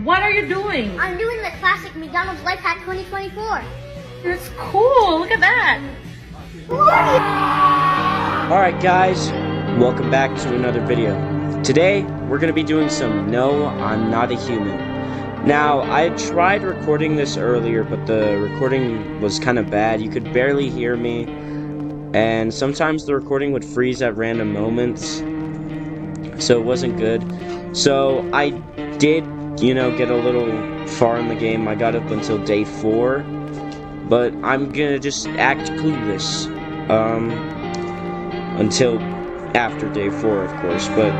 What are you doing? I'm doing the classic McDonald's Life Hack 2024. It's cool. Look at that. Alright guys, welcome back to another video. Today, we're going to be doing some No, I'm Not a Human. Now, I had tried recording this earlier, but the recording was kind of bad. You could barely hear me, and sometimes the recording would freeze at random moments, so it wasn't good. So, I did, get a little far in the game. I got up until day 4, but I'm gonna just act clueless, until after day 4, of course, but,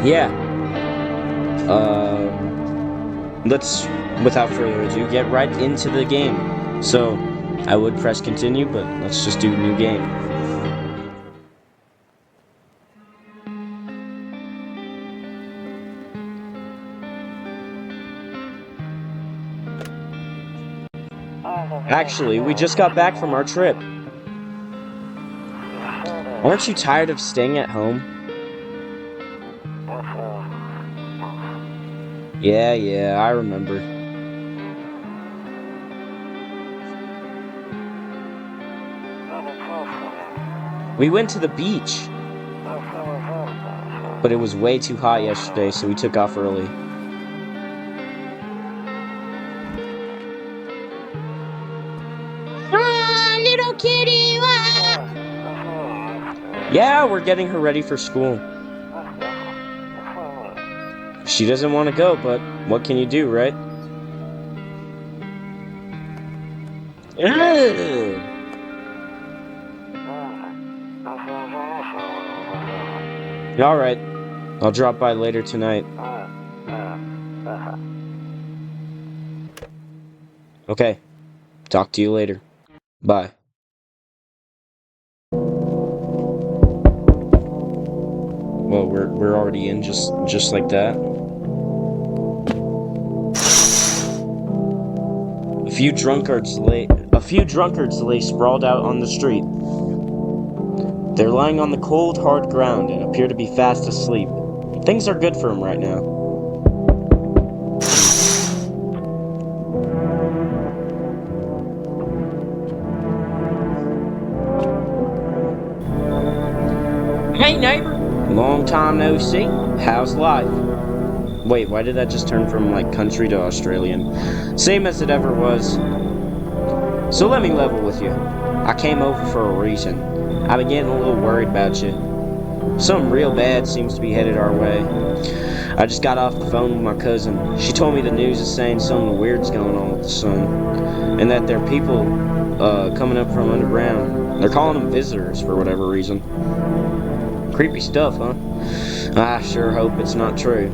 yeah, let's, without further ado, get right into the game. So, I would press continue, but let's just do new game. Actually, we just got back from our trip. Aren't you tired of staying at home? Yeah, I remember. We went to the beach. But it was way too hot yesterday, so we took off early. Little kitty! Yeah, we're getting her ready for school. She doesn't want to go, but what can you do, right? Alright, I'll drop by later tonight. Okay, talk to you later. Bye. Well, we're already in just like that. A few drunkards lay sprawled out on the street. They're lying on the cold, hard ground and appear to be fast asleep. Things are good for them right now. Hey neighbor! Long time no see. How's life? Wait, why did that just turn from, like, country to Australian? Same as it ever was. So let me level with you. I came over for a reason. I've been getting a little worried about you. Something real bad seems to be headed our way. I just got off the phone with my cousin. She told me the news is saying something weird's going on with the sun. And that there are people, coming up from underground. They're calling them visitors for whatever reason. Creepy stuff, huh? I sure hope it's not true.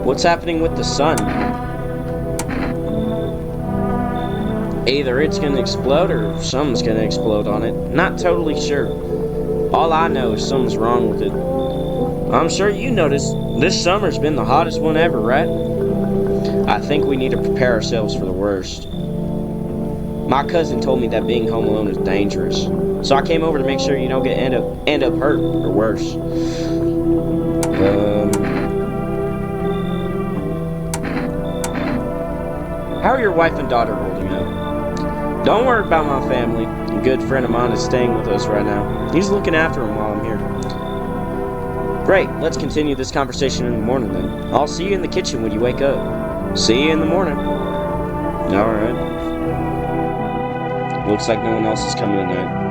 What's happening with the sun? Either it's gonna explode or something's gonna explode on it. Not totally sure. All I know is something's wrong with it. I'm sure you noticed this summer's been the hottest one ever, right? I think we need to prepare ourselves for the worst. My cousin told me that being home alone is dangerous. So I came over to make sure you don't end up hurt or worse. How are your wife and daughter holding up? Don't worry about my family. A good friend of mine is staying with us right now. He's looking after him while I'm here. Great, let's continue this conversation in the morning then. I'll see you in the kitchen when you wake up. See you in the morning. Alright. Looks like no one else is coming tonight.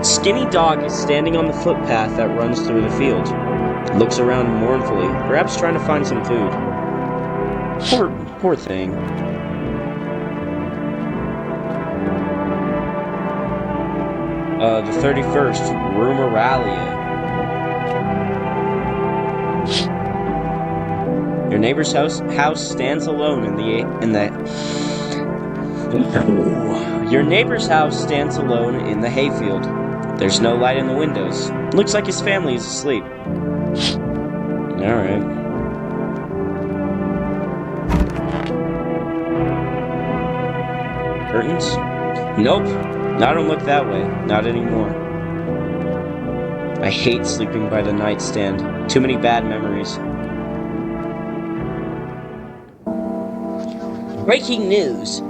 Skinny Dog is standing on the footpath that runs through the field. Looks around mournfully, perhaps trying to find some food. Poor thing. The 31st, Rumoralia. Your neighbor's house stands alone Your neighbor's house stands alone in the hayfield. There's no light in the windows. Looks like his family is asleep. Alright. Curtains? Nope. I don't look that way. Not anymore. I hate sleeping by the nightstand. Too many bad memories. Breaking news.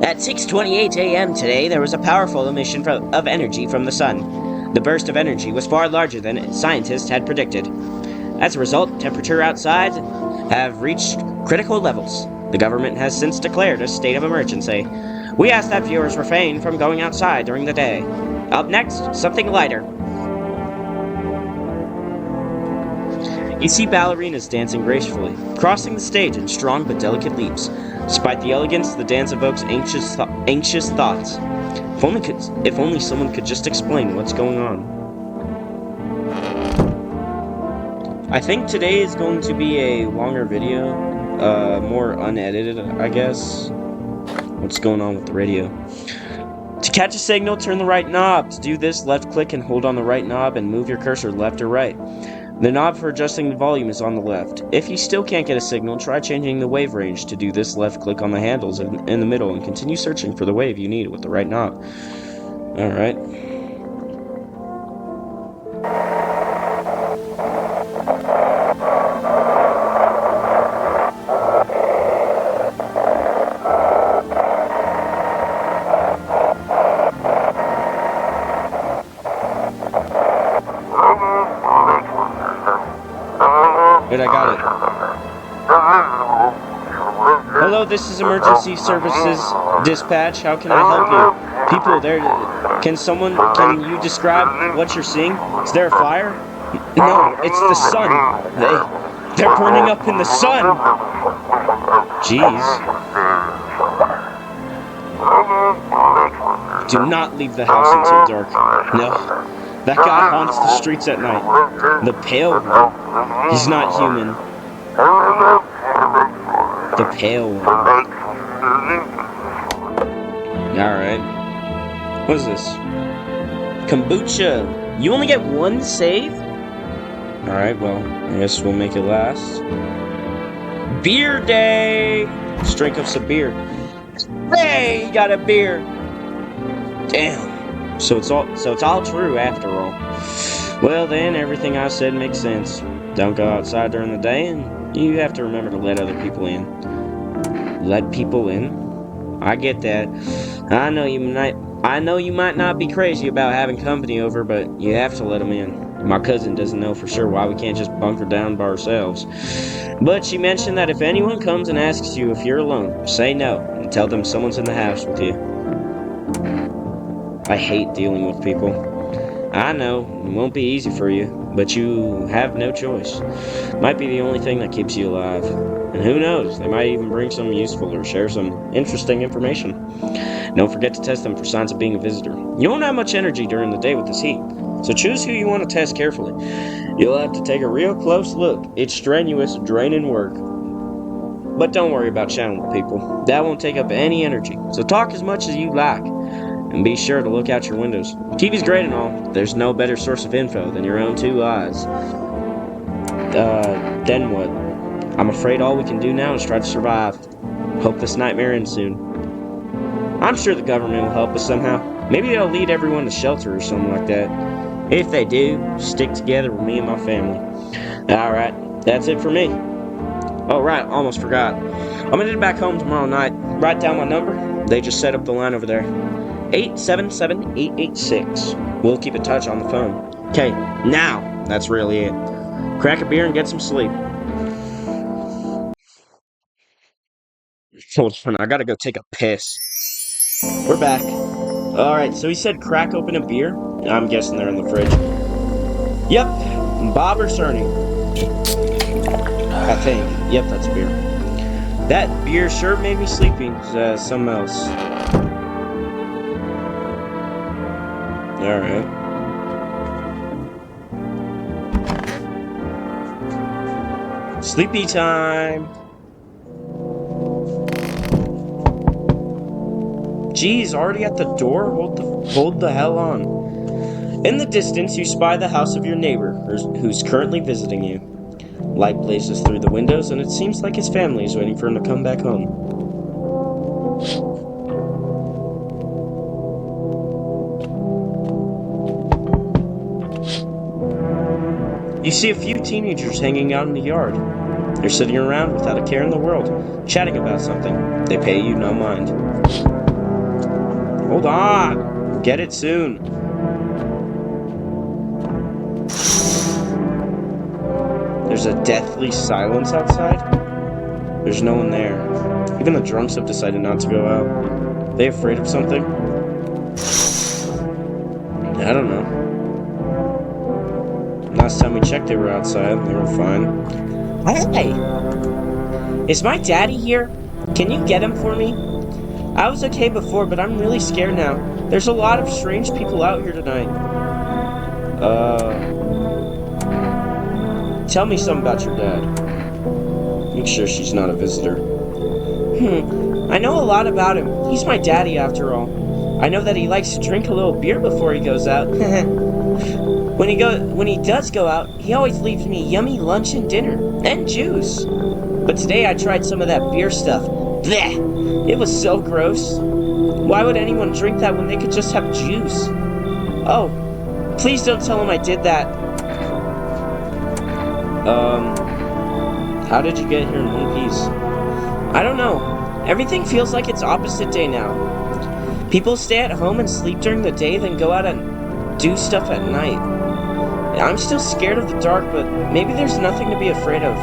At 6:28 a.m. today, there was a powerful emission of energy from the sun. The burst of energy was far larger than scientists had predicted. As a result, temperature outside have reached critical levels. The government has since declared a state of emergency. We ask that viewers refrain from going outside during the day. Up next, something lighter. You see ballerinas dancing gracefully, crossing the stage in strong but delicate leaps. Despite the elegance, the dance evokes anxious thoughts. If only someone could just explain what's going on. I think today is going to be a longer video, more unedited, I guess. What's going on with the radio? To catch a signal, turn the right knob. To do this, left click and hold on the right knob and move your cursor left or right. The knob for adjusting the volume is on the left. If you still can't get a signal, try changing the wave range. To do this, left click on the handles in the middle and continue searching for the wave you need with the right knob. Alright. Good, I got it. Hello, this is Emergency Services Dispatch. How can I help you? People, can you describe what you're seeing? Is there a fire? No, it's the sun. They're burning up in the sun. Jeez. Do not leave the house until dark. No. That guy haunts the streets at night. The pale one. He's not human. The pale one. Alright. What is this? Kombucha. You only get one save? Alright, well, I guess we'll make it last. Beer day! Let's drink up some beer. Hey, you got a beer! Damn. So it's all true after all. Well then, everything I said makes sense. Don't go outside during the day, and you have to remember to let other people in. Let people in? I get that. I know you might not be crazy about having company over, but you have to let them in. My cousin doesn't know for sure why we can't just bunker down by ourselves. But she mentioned that if anyone comes and asks you if you're alone, say no, and tell them someone's in the house with you. I hate dealing with people. I know, it won't be easy for you, but you have no choice. Might be the only thing that keeps you alive. And who knows, they might even bring some useful or share some interesting information. Don't forget to test them for signs of being a visitor. You won't have much energy during the day with this heat, so choose who you want to test carefully. You'll have to take a real close look. It's strenuous, draining work. But don't worry about chatting with people. That won't take up any energy, so talk as much as you like. And be sure to look out your windows. TV's great and all. There's no better source of info than your own two eyes. Then what? I'm afraid all we can do now is try to survive. Hope this nightmare ends soon. I'm sure the government will help us somehow. Maybe they'll lead everyone to shelter or something like that. If they do, stick together with me and my family. Alright, that's it for me. Oh right, almost forgot. I'm gonna head back home tomorrow night. Write down my number. They just set up the line over there. 877-886. We'll keep in touch on the phone. Okay, now, that's really it. Crack a beer and get some sleep. Hold on, I gotta go take a piss. We're back. Alright, so he said crack open a beer. I'm guessing they're in the fridge. Yep, Bob or Cerny. I think. Yep, that's beer. That beer sure made me sleepy. Something else. Alright. Sleepy time! Geez, already at the door? Hold the hell on. In the distance, you spy the house of your neighbor, who's currently visiting you. Light blazes through the windows, and it seems like his family is waiting for him to come back home. You see a few teenagers hanging out in the yard. They're sitting around without a care in the world, chatting about something. They pay you no mind. Hold on! Get it soon. There's a deathly silence outside. There's no one there. Even the drunks have decided not to go out. They afraid of something? I don't know. Last time we checked, they were outside. They were fine. Hey! Is my daddy here? Can you get him for me? I was okay before, but I'm really scared now. There's a lot of strange people out here tonight. Tell me something about your dad. Make sure she's not a visitor. I know a lot about him. He's my daddy, after all. I know that he likes to drink a little beer before he goes out. When he does go out, he always leaves me yummy lunch and dinner, and juice. But today I tried some of that beer stuff. Blech! It was so gross. Why would anyone drink that when they could just have juice? Oh, please don't tell him I did that. How did you get here in one piece? I don't know. Everything feels like it's opposite day now. People stay at home and sleep during the day, then go out and do stuff at night. I'm still scared of the dark, but maybe there's nothing to be afraid of.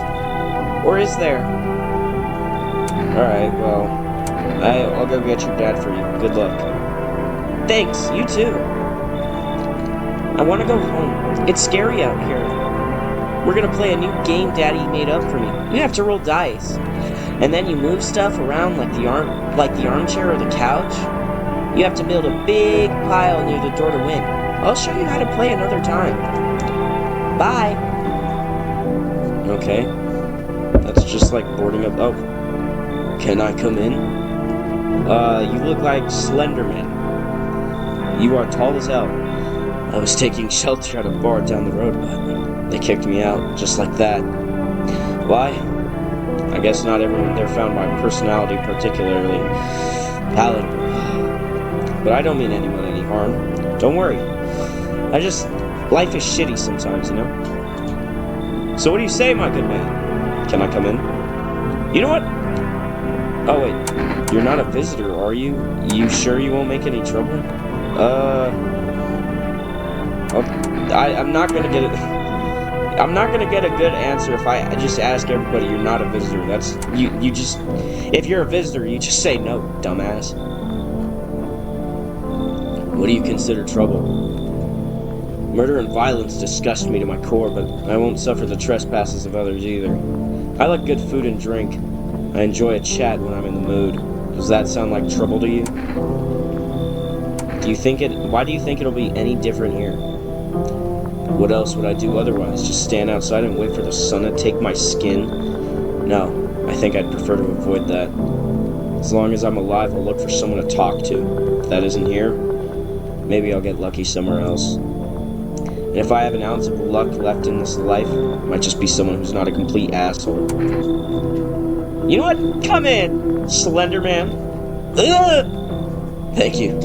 Or is there? Alright, well, I'll go get your dad for you. Good luck. Thanks, you too. I want to go home. It's scary out here. We're gonna play a new game Daddy made up for me. You have to roll dice. And then you move stuff around like the armchair or the couch. You have to build a big pile near the door to win. I'll show you how to play another time. Bye. Okay. That's just like boarding up. Oh. Can I come in? You look like Slenderman. You are tall as hell. I was taking shelter at a bar down the road, but they kicked me out just like that. Why? I guess not everyone there found my personality particularly palatable. But I don't mean anyone any harm. Don't worry. Life is shitty sometimes, you know? So what do you say, my good man? Can I come in? You know what? Oh, wait. You're not a visitor, are you? You sure you won't make any trouble? I'm not gonna get it. I'm not gonna get a good answer if I just ask everybody you're not a visitor. That's you just if you're a visitor, you just say no, dumbass. What do you consider trouble? Murder and violence disgust me to my core, but I won't suffer the trespasses of others either. I like good food and drink. I enjoy a chat when I'm in the mood. Does that sound like trouble to you? Why do you think it'll be any different here? What else would I do otherwise? Just stand outside and wait for the sun to take my skin? No, I think I'd prefer to avoid that. As long as I'm alive, I'll look for someone to talk to. If that isn't here, maybe I'll get lucky somewhere else. And if I have an ounce of luck left in this life, it might just be someone who's not a complete asshole. You know what? Come in, Slender Man. Ugh! Thank you.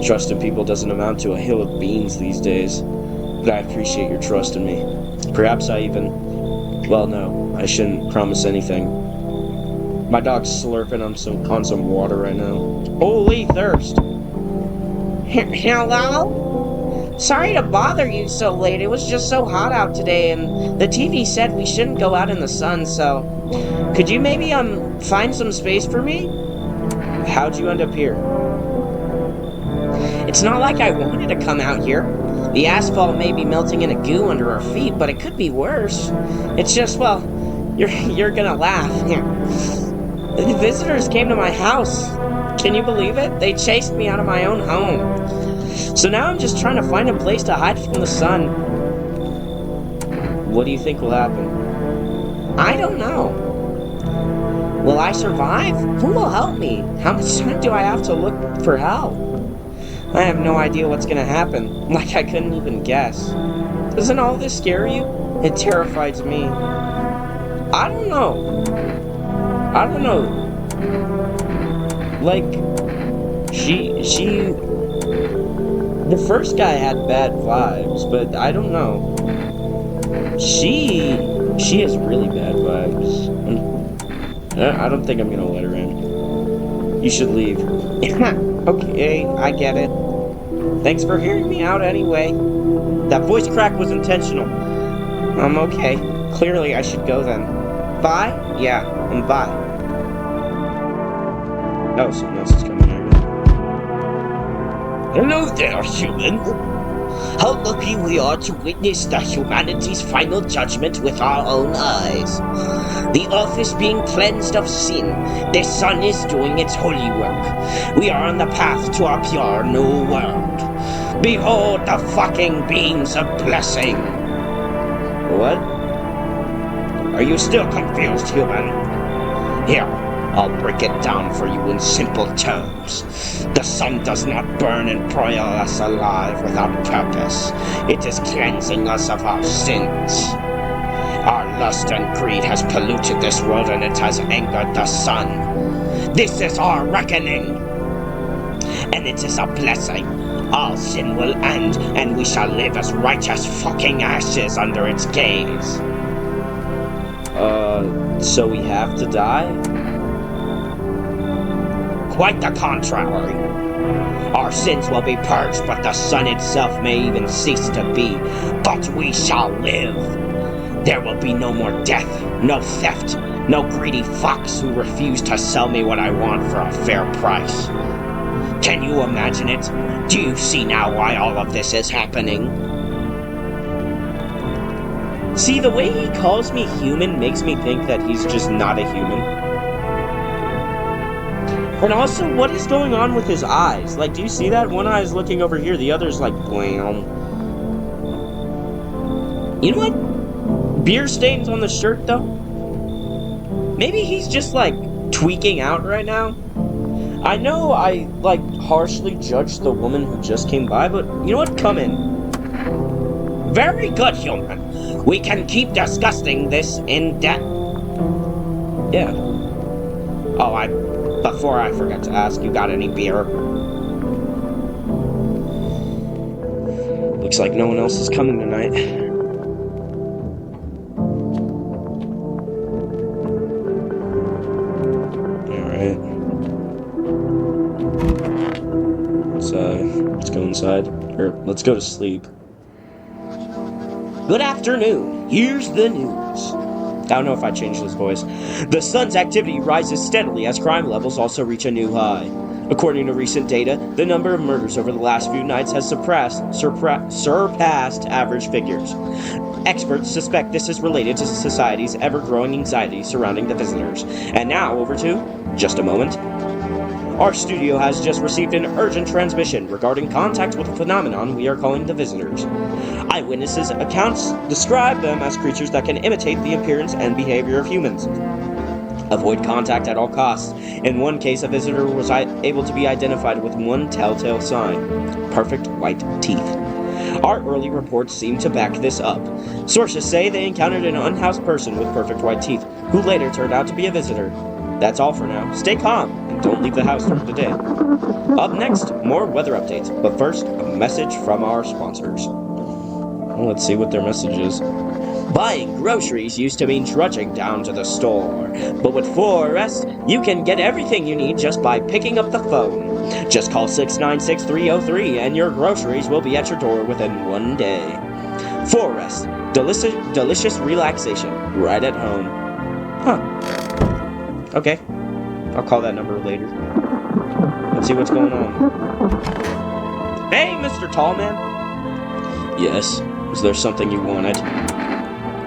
Trust in people doesn't amount to a hill of beans these days. But I appreciate your trust in me. Perhaps I even... Well, no, I shouldn't promise anything. My dog's slurping on some water right now. Holy thirst! Hello? Sorry to bother you so late. It was just so hot out today, and the TV said we shouldn't go out in the sun, so... Could you maybe, find some space for me? How'd you end up here? It's not like I wanted to come out here. The asphalt may be melting in a goo under our feet, but it could be worse. It's just, well, you're gonna laugh. The visitors came to my house. Can you believe it? They chased me out of my own home. So now I'm just trying to find a place to hide from the sun. What do you think will happen? I don't know. Will I survive? Who will help me? How much time do I have to look for help? I have no idea what's gonna happen. Like I couldn't even guess. Doesn't all this scare you? It terrifies me. I don't know. Like, the first guy had bad vibes, but I don't know. She has really bad vibes. I don't think I'm gonna let her in. You should leave. Okay, I get it. Thanks for hearing me out anyway. That voice crack was intentional. Okay. Clearly I should go then. Bye? Yeah, bye. Oh, someone else is coming here. Hello there, human. How lucky we are to witness the humanity's final judgment with our own eyes. The earth is being cleansed of sin. The sun is doing its holy work. We are on the path to a pure new world. Behold the fucking beams of blessing. What? Are you still confused, human? Here, I'll break it down for you in simple terms. The sun does not burn and broil us alive without purpose. It is cleansing us of our sins. Our lust and greed has polluted this world and it has angered the sun. This is our reckoning. And it is a blessing. All sin will end and we shall live as righteous fucking ashes under its gaze. So we have to die? Quite the contrary. Our sins will be purged, but the sun itself may even cease to be. But we shall live. There will be no more death, no theft, no greedy fucks who refuse to sell me what I want for a fair price. Can you imagine it? Do you see now why all of this is happening? See, the way he calls me human makes me think that he's just not a human. And also, what is going on with his eyes? Like, do you see that? One eye is looking over here, the other's like, blam. You know what? Beer stains on the shirt, though? Maybe he's just, like, tweaking out right now? I know I, like, harshly judged the woman who just came by, but you know what? Come in. Very good, human. We can keep discussing this in depth. Yeah. Oh, before I forget to ask, you got any beer? Looks like no one else is coming tonight. Alright. Let's go inside. Or, let's go to sleep. Good afternoon. Here's the news. I don't know if I changed his voice. The sun's activity rises steadily as crime levels also reach a new high. According to recent data, the number of murders over the last few nights has surpassed average figures. Experts suspect this is related to society's ever-growing anxiety surrounding the visitors. And now, over to just a moment. Our studio has just received an urgent transmission regarding contact with a phenomenon we are calling the visitors. Eyewitnesses' accounts describe them as creatures that can imitate the appearance and behavior of humans. Avoid contact at all costs. In one case, a visitor was able to be identified with one telltale sign: perfect white teeth. Our early reports seem to back this up. Sources say they encountered an unhoused person with perfect white teeth, who later turned out to be a visitor. That's all for now. Stay calm and don't leave the house during the day. Up next, more weather updates, but first, a message from our sponsors. Well, let's see what their message is. Buying groceries used to mean trudging down to the store, but with 4S, you can get everything you need just by picking up the phone. Just call 696-303 and your groceries will be at your door within one day. 4S, delicious relaxation right at home. Huh. Okay, I'll call that number later. Let's see what's going on. Hey, Mr. Tallman. Yes, is there something you wanted?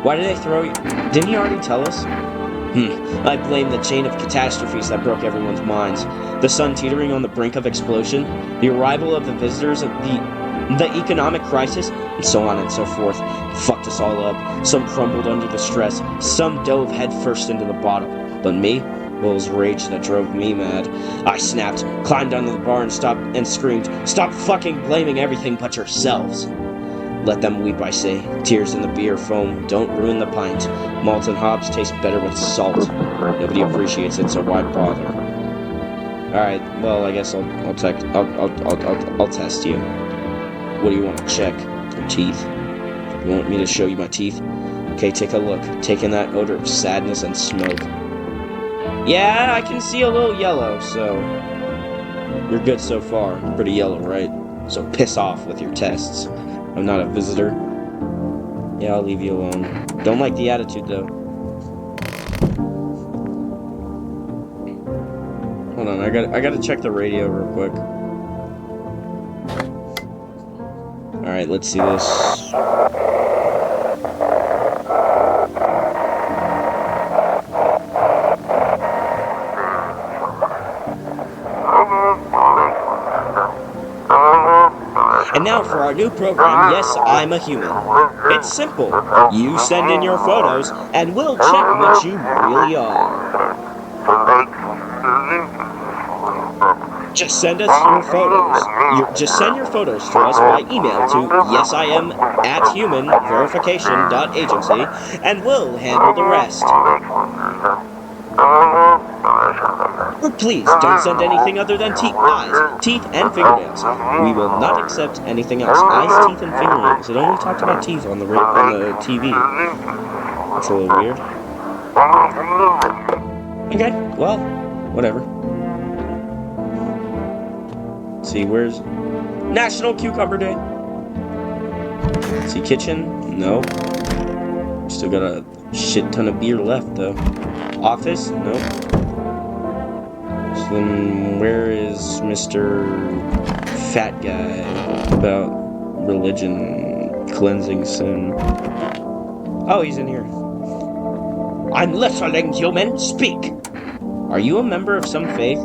Why did they throw you? Didn't he already tell us? I blame the chain of catastrophes that broke everyone's minds. The sun teetering on the brink of explosion, the arrival of the visitors, the economic crisis, and so on and so forth. Fucked us all up. Some crumbled under the stress. Some dove headfirst into the bottom. But me? Well, it was rage that drove me mad. I snapped, climbed under the bar and screamed, "Stop fucking blaming everything but yourselves!" Let them weep, I say. Tears in the beer foam don't ruin the pint. Malt and hops taste better with salt. Nobody appreciates it, so why bother? Alright, well, I guess I'll test you. What do you want to check? Your teeth? You want me to show you my teeth? Okay, take a look. Take in that odor of sadness and smoke. Yeah, I can see a little yellow, so... You're good so far. Pretty yellow, right? So piss off with your tests. I'm not a visitor. Yeah, I'll leave you alone. Don't like the attitude, though. Hold on, I gotta check the radio real quick. Alright, let's see this. And now for our new program, Yes, I'm a Human. It's simple. You send in your photos, and we'll check what you really are. Just send us your photos. Just send your photos to us by email to yesim@humanverification.agency, and we'll handle the rest. Or please, don't send anything other than eyes, teeth, and fingernails. We will not accept anything else. Eyes, teeth, and fingernails. It only talked about teeth on the TV. That's a little weird. Okay, well, whatever. Let's see, where's... National Cucumber Day! Let's see, kitchen? No. Still got a shit ton of beer left, though. Office? Nope. So then, where is Mr. Fat Guy about religion, cleansing sin? Oh, he's in here. I'm listening, human. Speak! Are you a member of some faith?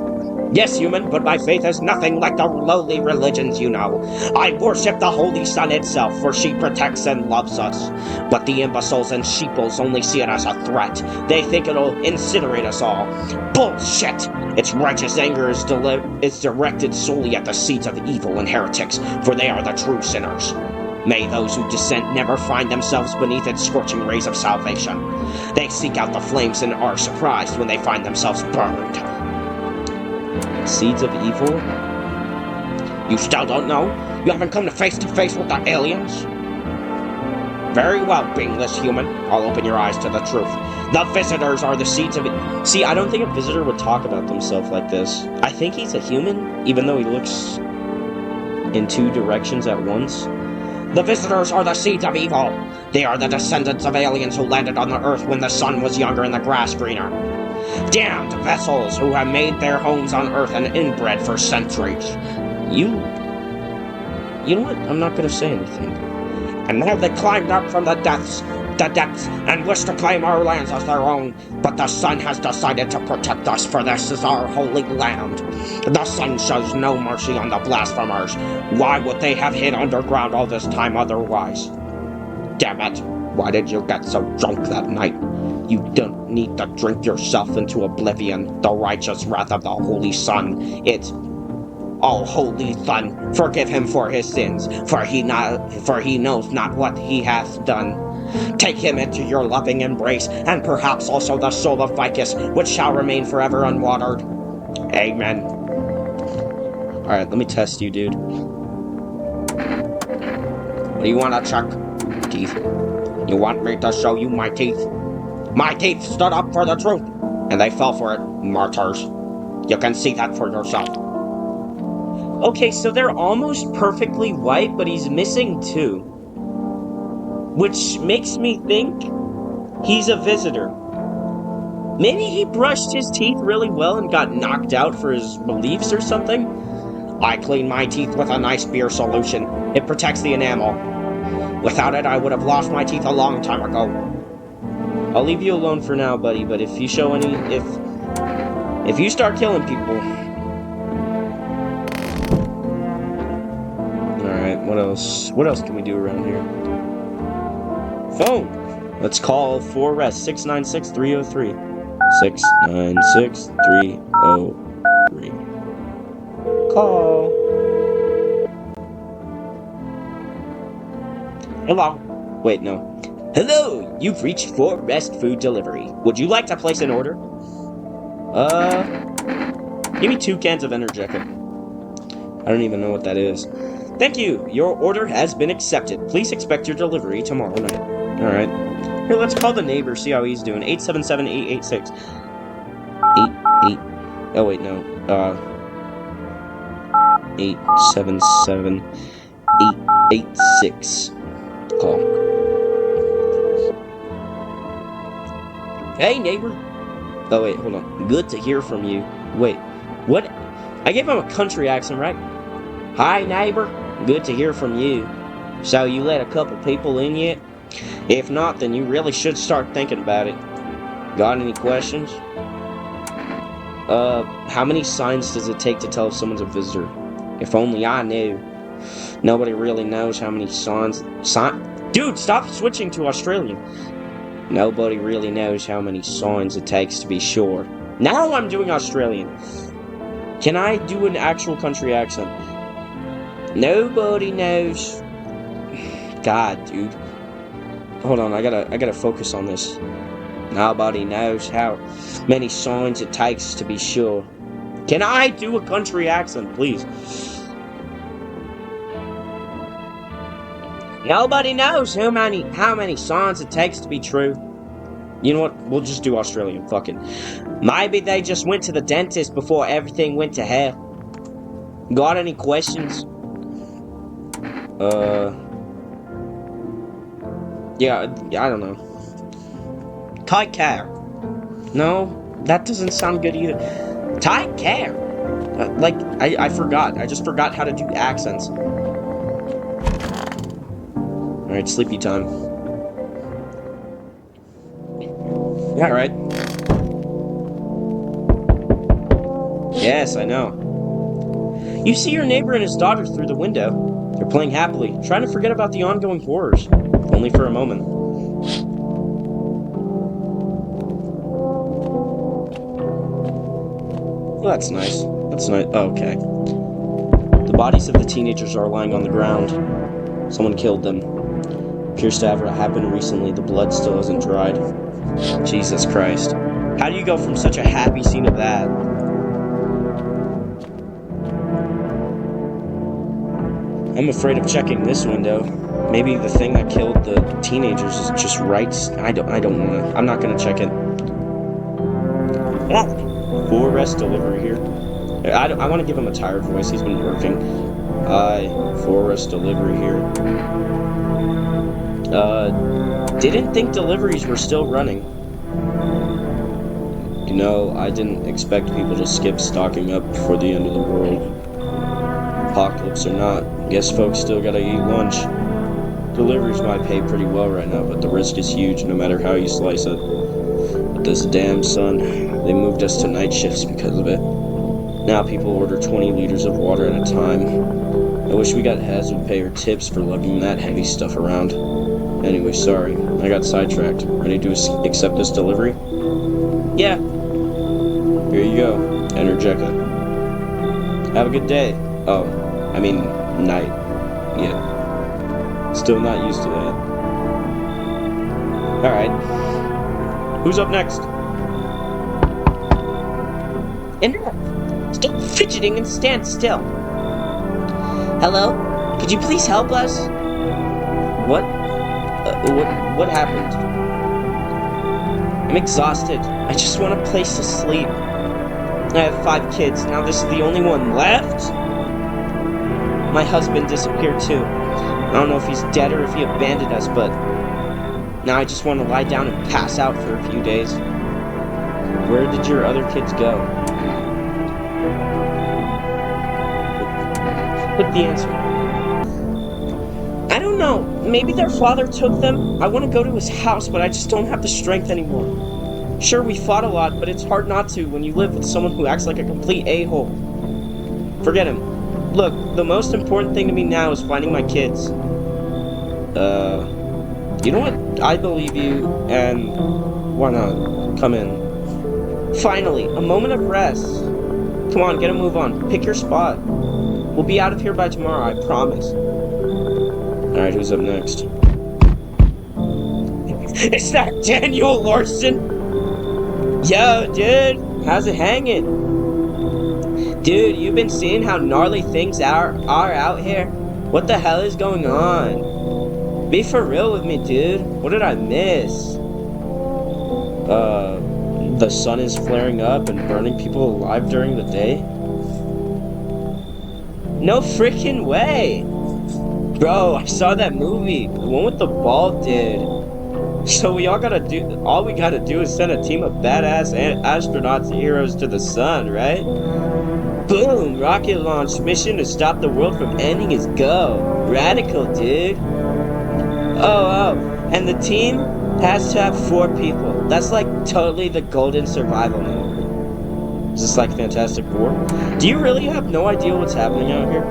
Yes, human, but my faith is nothing like the lowly religions you know. I worship the Holy Sun itself, for she protects and loves us. But the imbeciles and sheeples only see it as a threat. They think it'll incinerate us all. Bullshit! Its righteous anger is directed solely at the seeds of evil and heretics, for they are the true sinners. May those who dissent never find themselves beneath its scorching rays of salvation. They seek out the flames and are surprised when they find themselves burned. Seeds of evil? You still don't know? You haven't come to face with the aliens? Very well, beingless human. I'll open your eyes to the truth. The visitors are the seeds of it. See, I don't think a visitor would talk about themselves like this. I think he's a human, even though he looks in two directions at once. The visitors are the seeds of evil. They are the descendants of aliens who landed on the Earth when the sun was younger and the grass greener. Damned vessels who have made their homes on Earth and inbred for centuries. You know what? I'm not gonna say anything. And now they climbed up from the depths, and wish to claim our lands as their own. But the sun has decided to protect us, for this is our holy land. The sun shows no mercy on the blasphemers. Why would they have hid underground all this time otherwise? Damn it! Why did you get so drunk that night? You don't need to drink yourself into oblivion. The righteous wrath of the Holy Sun. Oh, Holy Sun, forgive him for his sins, for he knows not what he hath done. Take him into your loving embrace, and perhaps also the soul of Vicus, which shall remain forever unwatered. Amen. Alright, let me test you, dude. What do you want to check? Teeth. You want me to show you my teeth? My teeth stood up for the truth, and they fell for it, martyrs. You can see that for yourself. Okay, so they're almost perfectly white, but he's missing two. Which makes me think he's a visitor. Maybe he brushed his teeth really well and got knocked out for his beliefs or something? I clean my teeth with a nice beer solution. It protects the enamel. Without it, I would have lost my teeth a long time ago. I'll leave you alone for now, buddy, but if you show any... If you start killing people... Alright, what else? What else can we do around here? Phone! Let's call 4REST 696-303. 696-303. Call. Hello. Wait, no. Hello! You've reached 4REST Food Delivery. Would you like to place an order? Give me 2 cans of Energica. I don't even know what that is. Thank you! Your order has been accepted. Please expect your delivery tomorrow night. Alright. Here, let's call the neighbor, see how he's doing. 877-886. 8. Oh, wait, no. 877-886. Call. Hey, neighbor. Oh, wait, hold on. Good to hear from you. Wait, what? I gave him a country accent, right? Hi, neighbor. Good to hear from you. So, you let a couple people in yet? If not, then you really should start thinking about it. Got any questions? How many signs does it take to tell if someone's a visitor? If only I knew. Nobody really knows how many signs... Dude, stop switching to Australian. Nobody really knows how many signs it takes to be sure. Now I'm doing Australian. Can I do an actual country accent? Nobody knows. God, dude. Hold on, I gotta focus on this. Nobody knows how many signs it takes to be sure. Can I do a country accent, please? Nobody knows how many signs it takes to be true. You know what? We'll just do Australian. Fuck it. Maybe they just went to the dentist before everything went to hell. Got any questions? Yeah, I don't know. Take care. No, that doesn't sound good either. Take care. Like, I forgot. I just forgot how to do accents. Alright, sleepy time. Yeah, alright. Yes, I know. You see your neighbor and his daughter through the window. They're playing happily, trying to forget about the ongoing horrors. Only for a moment. Well, that's nice. That's nice. Oh, okay. The bodies of the teenagers are lying on the ground. Someone killed them. Appears to have happened recently. The blood still hasn't dried. Jesus Christ. How do you go from such a happy scene of that? I'm afraid of checking this window. Maybe the thing that killed the teenagers is just right. I don't wanna. I'm not gonna check it. Full rest delivery here. I want to give him a tired voice. He's been working. Full rest delivery here. Didn't think deliveries were still running. You know, I didn't expect people to skip stocking up before the end of the world. Apocalypse or not, guess folks still gotta eat lunch. Deliveries might pay pretty well right now, but the risk is huge no matter how you slice it. But this damn sun, they moved us to night shifts because of it. Now people order 20 liters of water at a time. I wish we got hazard pay or tips for lugging that heavy stuff around. Anyway, sorry, I got sidetracked. Ready to accept this delivery? Yeah. Here you go, Energeca. Have a good day. Oh, I mean, night. Yeah. Still not used to that. Alright. Who's up next? Enough! Stop fidgeting and stand still. Hello? Could you please help us? What? What happened? I'm exhausted. I just want a place to sleep. I have 5 kids. Now this is the only one left? My husband disappeared too. I don't know if he's dead or if he abandoned us, but now I just want to lie down and pass out for a few days. Where did your other kids go? Pick the answer. I don't know. Maybe their father took them. I want to go to his house, but I just don't have the strength anymore. Sure, we fought a lot, but it's hard not to when you live with someone who acts like a complete a-hole. Forget him. Look, the most important thing to me now is finding my kids. You know what? I believe you, and why not? Come in. Finally, a moment of rest. Come on, get a move on. Pick your spot. We'll be out of here by tomorrow, I promise. Alright, who's up next? Is that Daniel Larson? Yo, dude, how's it hanging? Dude, you've been seeing how gnarly things are out here? What the hell is going on? Be for real with me, dude. What did I miss? The sun is flaring up and burning people alive during the day? No freaking way! Bro, I saw that movie. The one with the bald dude. So all we gotta do is send a team of badass astronauts heroes to the sun, right? Boom! Rocket launch mission to stop the world from ending is go. Radical, dude. Oh, and the team has to have 4 people. That's like totally the golden survival mode. Is this like Fantastic Four? Do you really have no idea what's happening out here?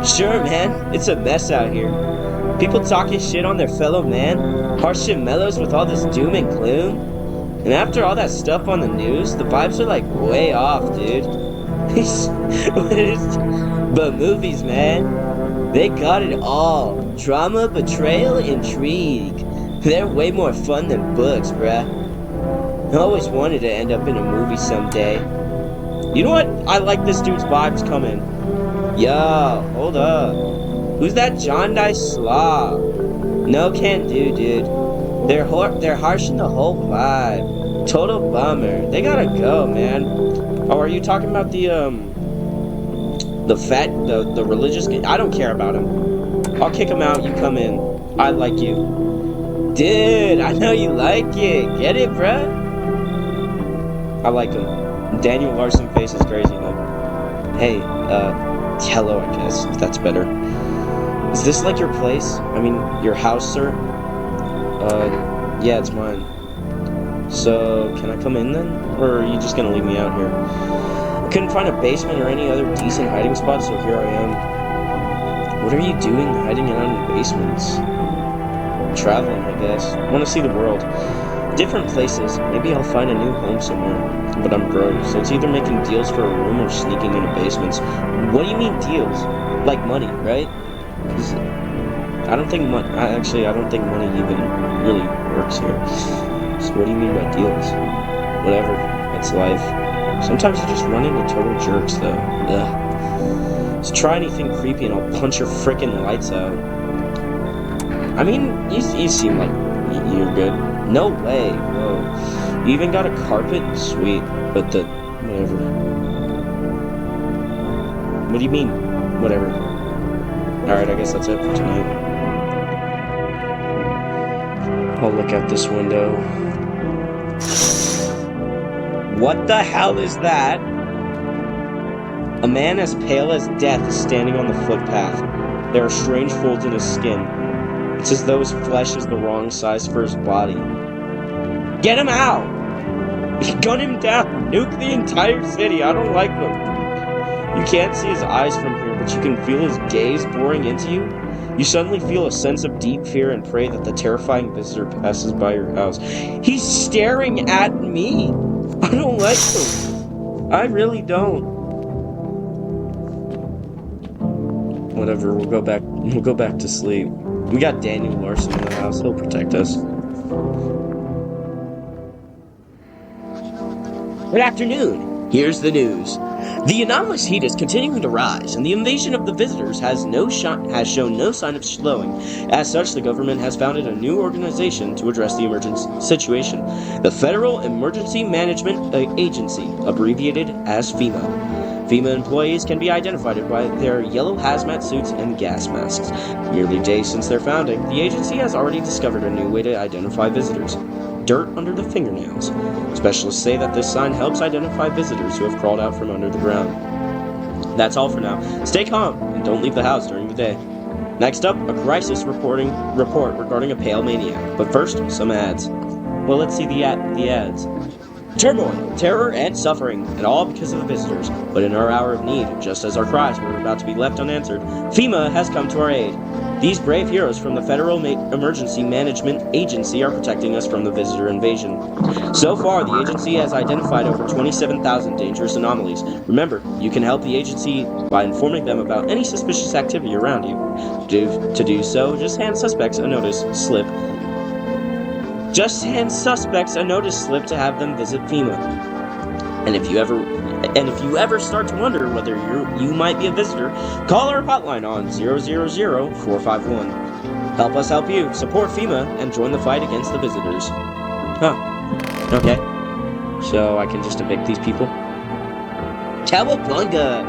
Sure, man. It's a mess out here. People talking shit on their fellow man, harsh and mellows with all this doom and gloom. And after all that stuff on the news, the vibes are like way off, dude. But movies, man, they got it all. Drama, betrayal, intrigue. They're way more fun than books, bruh. I always wanted to end up in a movie someday. You know what? I like this dude's vibes coming. Yo, hold up. Who's that John Dice Slaw? No can do, dude. They're harshing the whole vibe. Total bummer. They gotta go, man. Oh, are you talking about the religious guy? I don't care about him. I'll kick him out, you come in. I like you. Dude, I know you like it. Get it, bruh? I like him. Daniel Larson face is crazy, though. Hey, hello, I guess, if that's better. Is this like your place? I mean, your house, sir? Yeah, it's mine. So, can I come in then? Or are you just gonna leave me out here? I couldn't find a basement or any other decent hiding spot, so here I am. What are you doing hiding out in basements? Traveling, I guess. I want to see the world. Different places. Maybe I'll find a new home somewhere. But I'm broke, so it's either making deals for a room or sneaking into basements. What do you mean deals? Like money, right? I don't think money even really works here. So what do you mean by deals? Whatever. That's life. Sometimes you just run into total jerks, though. Ugh. Just try anything creepy and I'll punch your frickin' lights out. I mean, you seem like you're good. No way. Whoa. You even got a carpet? Sweet. But whatever. What do you mean? Whatever. Alright, I guess that's it for tonight. I'll look out this window. What the hell is that? A man as pale as death is standing on the footpath. There are strange folds in his skin. It's as though his flesh is the wrong size for his body. Get him out! Gun him down! Nuke the entire city! I don't like them! You can't see his eyes from here, but you can feel his gaze boring into you. You suddenly feel a sense of deep fear and pray that the terrifying visitor passes by your house. He's staring at me! I don't like him. I really don't. Whatever, we'll go back to sleep. We got Daniel Larson in the house. He'll protect us. Good afternoon. Here's the news. The anomalous heat is continuing to rise, and the invasion of the visitors has shown no sign of slowing. As such, the government has founded a new organization to address the emergency situation, the Federal Emergency Management Agency, abbreviated as FEMA. FEMA employees can be identified by their yellow hazmat suits and gas masks. Merely days since their founding, the agency has already discovered a new way to identify visitors: dirt under the fingernails. Specialists say that this sign helps identify visitors who have crawled out from under the ground. That's all for now. Stay calm and don't leave the house during the day. Next up, a crisis report regarding a pale maniac. But first, some ads. Well, let's see the ads. Turmoil, terror, and suffering, and all because of the visitors. But in our hour of need, just as our cries were about to be left unanswered, FEMA has come to our aid. These brave heroes from the Federal Emergency Management Agency are protecting us from the visitor invasion. So far, the agency has identified over 27,000 dangerous anomalies. Remember, you can help the agency by informing them about any suspicious activity around you. To do so, just hand suspects a notice slip. Just hand suspects a notice slip to have them visit FEMA. And if you ever start to wonder whether you might be a visitor, call our hotline on 000-451. Help us help you. Support FEMA and join the fight against the visitors. Huh. Okay. So I can just evict these people? Cowabunga!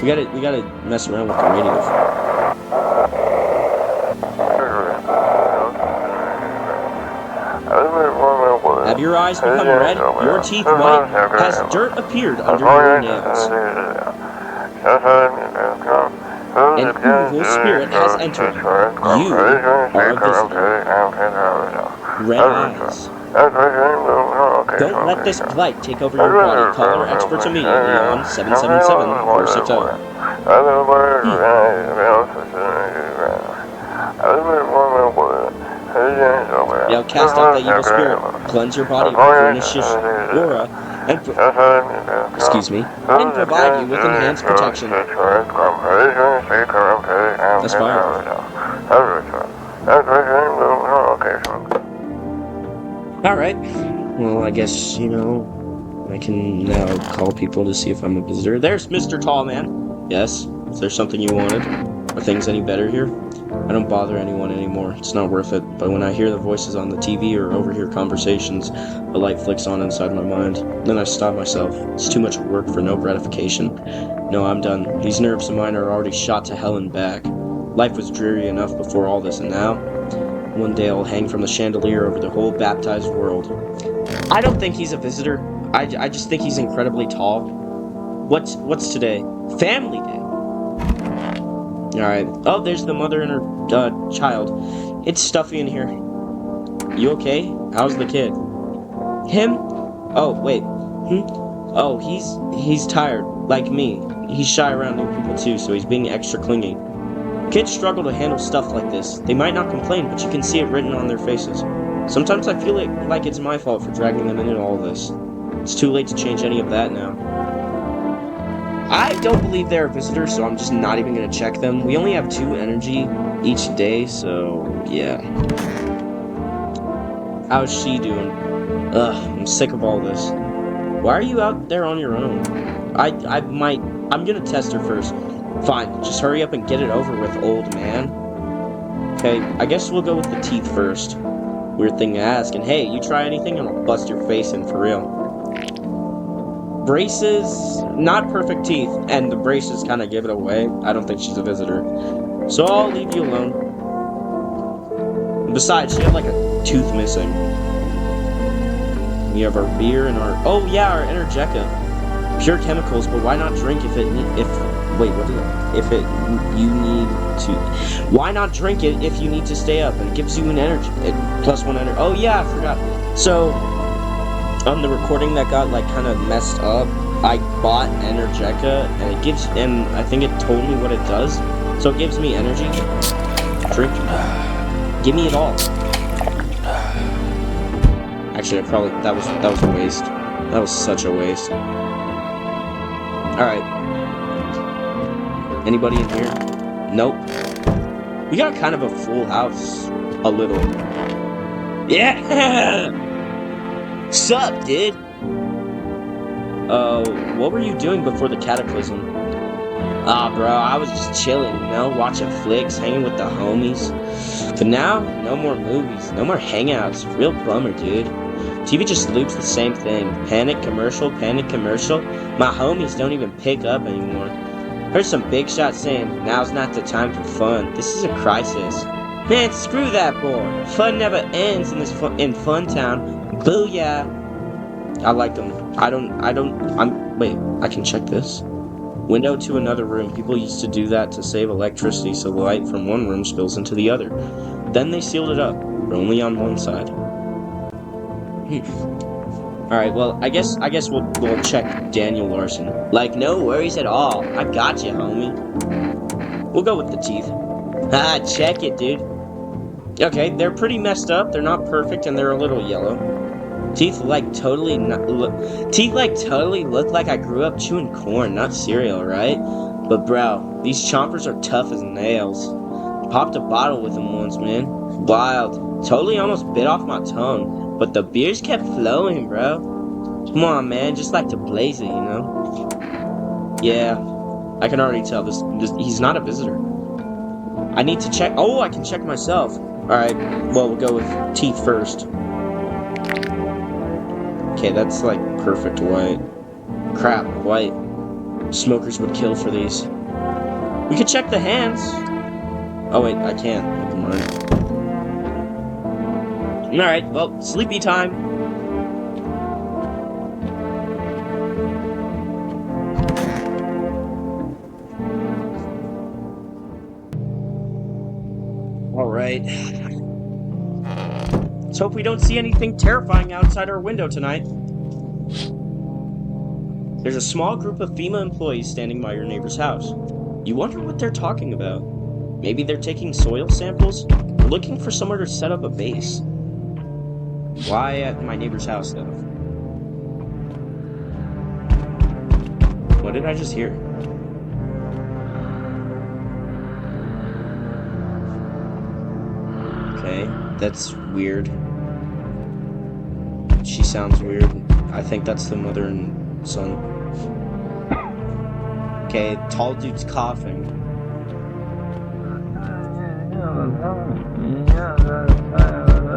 We gotta mess around with the radio. Have your eyes become red? Your teeth white? Has dirt appeared under your nails? An evil spirit has entered. You are a visitor. Red eyes. Don't let this blight take over your body. Call our experts immediately on 777-460. Now cast out that evil spirit. Cleanse your body of pernicious aura and and provide you with enhanced protection. Aspire. Alright. Well, I guess, I can now call people to see if I'm a visitor. There's Mr. Tallman. Yes? Is there something you wanted? Are things any better here? I don't bother anyone anymore. It's not worth it. But when I hear the voices on the TV or overhear conversations, a light flicks on inside my mind. Then I stop myself. It's too much work for no gratification. No, I'm done. These nerves of mine are already shot to hell and back. Life was dreary enough before all this, and now? One day I'll hang from the chandelier over the whole baptized world. I don't think he's a visitor. I just think he's incredibly tall. What's today? Family Day. Alright. Oh, there's the mother and her child. It's stuffy in here. You okay? How's the kid? Him? Oh, wait. Oh, he's tired. Like me. He's shy around new people too, so he's being extra clingy. Kids struggle to handle stuff like this. They might not complain, but you can see it written on their faces. Sometimes I feel like it's my fault for dragging them into all this. It's too late to change any of that now. I don't believe they're visitors, so I'm just not even going to check them. We only have 2 energy each day, so yeah. How's she doing? Ugh, I'm sick of all this. Why are you out there on your own? I'm going to test her first. Fine, just hurry up and get it over with, old man. Okay, I guess we'll go with the teeth first. Weird thing to ask, and hey, you try anything and I'll bust your face in for real. Braces, not perfect teeth, and the braces kind of give it away. I don't think she's a visitor. So I'll leave you alone. Besides, she had like a tooth missing. We have our beer and our... Oh yeah, our Energeca. Pure chemicals, but why not drink if you need to... Why not drink it if you need to stay up? And it gives you an energy... +1 energy... Oh yeah, I forgot. So... on the recording that got like kind of messed up, I bought Energeca and it gives, and I think it told me what it does. So it gives me energy. Drink. Give me it all. Actually, that was a waste. That was such a waste. All right. Anybody in here? Nope. We got kind of a full house, a little. Yeah. Sup, dude? What were you doing before the cataclysm? Bro, I was just chilling, watching flicks, hanging with the homies. But now, no more movies, no more hangouts. Real bummer, dude. TV just loops the same thing. Panic commercial, panic commercial. My homies don't even pick up anymore. Heard some big shots saying, now's not the time for fun. This is a crisis. Man, screw that boy. Fun never ends in Fun Town. Booyah! I like them. Wait, I can check this. Window to another room. People used to do that to save electricity so light from one room spills into the other. Then they sealed it up, but only on one side. Alright, well, I guess we'll check Daniel Larson. Like, no worries at all. I got you, homie. We'll go with the teeth. Check it, dude. Okay, they're pretty messed up. They're not perfect, and they're a little yellow. Teeth totally look like I grew up chewing corn, not cereal, right? But bro, these chompers are tough as nails. Popped a bottle with them once, man. Wild. Totally almost bit off my tongue, but the beers kept flowing, bro. Come on, man, just like to blaze it, Yeah, I can already tell this he's not a visitor. I need to check. Oh, I can check myself. Alright, well, we'll go with teeth first. Okay, that's like perfect white. Crap, white. Smokers would kill for these. We could check the hands. Oh, wait, I can't. Never mind. Alright, well, sleepy time. Alright. Let's hope we don't see anything terrifying outside our window tonight. There's a small group of FEMA employees standing by your neighbor's house. You wonder what they're talking about. Maybe they're taking soil samples? Or looking for somewhere to set up a base. Why at my neighbor's house, though? What did I just hear? Okay, that's weird. She sounds weird. I think that's the mother and son. Okay, tall dude's coughing.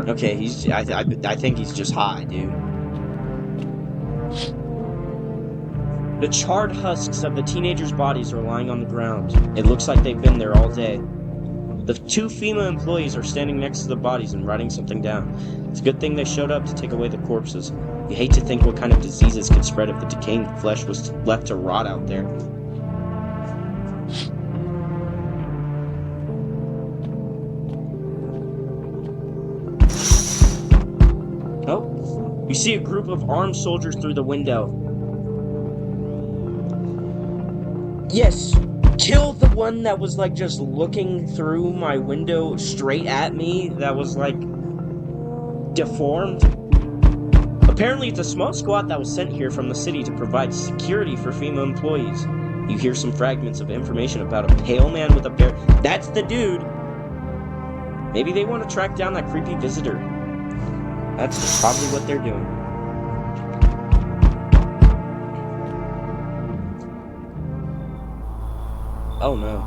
Okay, he's. I think he's just high, dude. The charred husks of the teenagers' bodies are lying on the ground. It looks like they've been there all day. The two FEMA employees are standing next to the bodies and writing something down. It's a good thing they showed up to take away the corpses. You hate to think what kind of diseases could spread if the decaying flesh was left to rot out there. Oh, you see a group of armed soldiers through the window. Yes, kill the one that was like just looking through my window straight at me, that was like deformed. Apparently it's a small squad that was sent here from the city to provide security for FEMA employees. You hear some fragments of information about a pale man with a bear. That's the dude! Maybe they want to track down that creepy visitor. That's probably what they're doing. Oh no.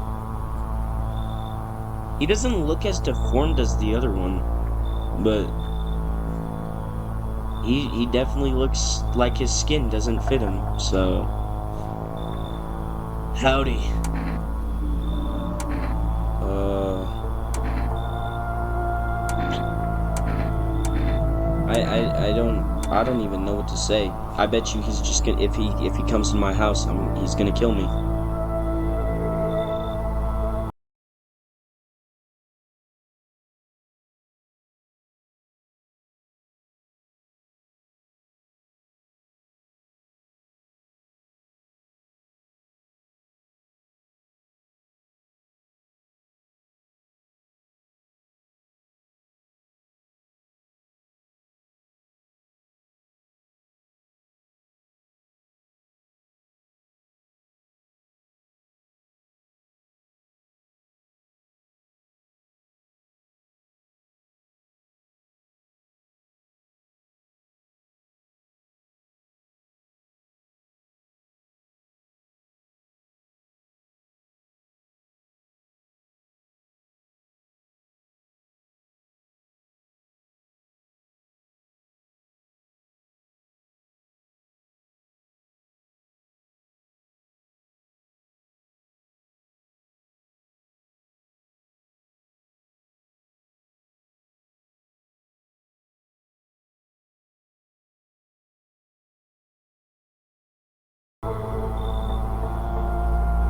He doesn't look as deformed as the other one, but he definitely looks like his skin doesn't fit him, so... Howdy. I don't even know what to say. I bet you he's just gonna, if he comes to my house, he's gonna kill me.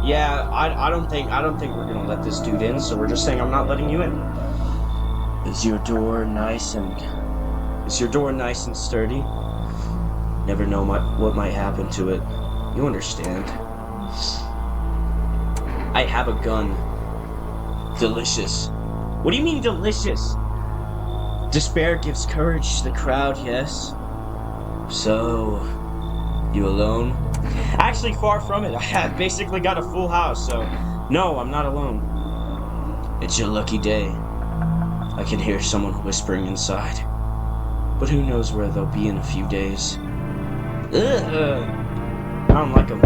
Yeah, I don't think we're gonna let this dude in, so we're just saying I'm not letting you in. Is your door nice and sturdy? Never know what might happen to it. You understand. I have a gun. Delicious. What do you mean delicious? Despair gives courage to the crowd, yes? So, you alone? Actually, far from it. I have basically got a full house, so no, I'm not alone. It's your lucky day. I can hear someone whispering inside. But who knows where they'll be in a few days. Ugh. I don't like them.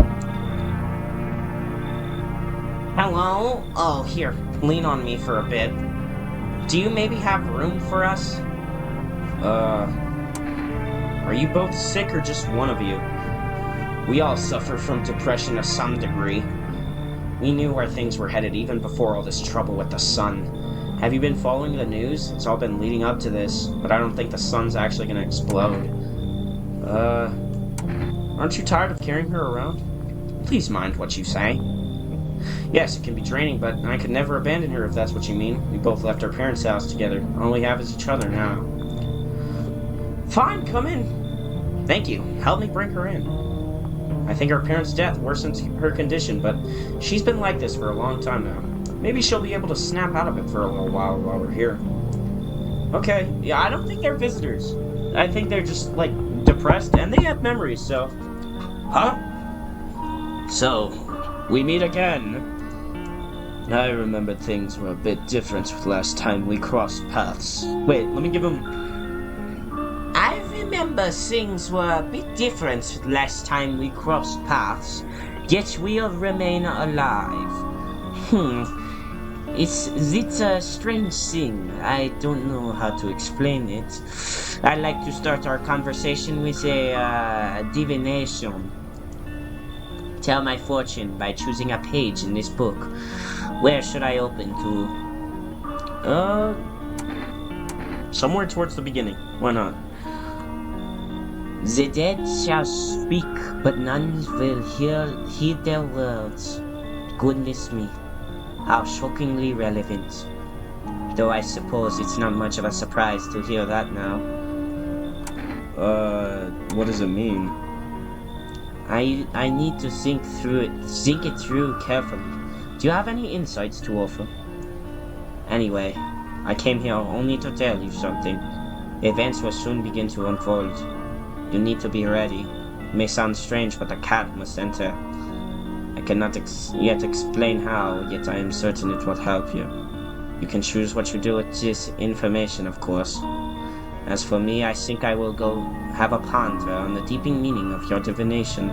Hello? Oh, here. lean on me for a bit. Do you maybe have room for us? Are you both sick or just one of you? We all suffer from depression to some degree. We knew where things were headed even before all this trouble with the sun. Have you been following the news? It's all been leading up to this, but I don't think the sun's actually gonna explode. Aren't you tired of carrying her around? Please mind what you say. Yes, it can be draining, but I could never abandon her if that's what you mean. We both left our parents' house together. All we have is each other now. Fine, come in. Thank you. Help me bring her in. I think our parents' death worsened her condition, but she's been like this for a long time now. Maybe she'll be able to snap out of it for a little while we're here. Okay, yeah, I don't think they're visitors. I think they're just, like, depressed, and they have memories, so... Huh? So, we meet again. I remember things were a bit different last time we crossed paths. Wait, let me give him... I remember things were a bit different last time we crossed paths, yet we'll remain alive. It's a strange thing. I don't know how to explain it. I like to start our conversation with a divination. Tell my fortune by choosing a page in this book. Where should I open to? Somewhere towards the beginning. Why not? The dead shall speak, but none will heed their words. Goodness me. How shockingly relevant. Though I suppose it's not much of a surprise to hear that now. What does it mean? I need to think it through carefully. Do you have any insights to offer? Anyway, I came here only to tell you something. Events will soon begin to unfold. You need to be ready. It may sound strange, but the cat must enter. I cannot yet explain how, yet I am certain it will help you. You can choose what you do with this information, of course. As for me, I think I will go have a ponder on the deepening meaning of your divination.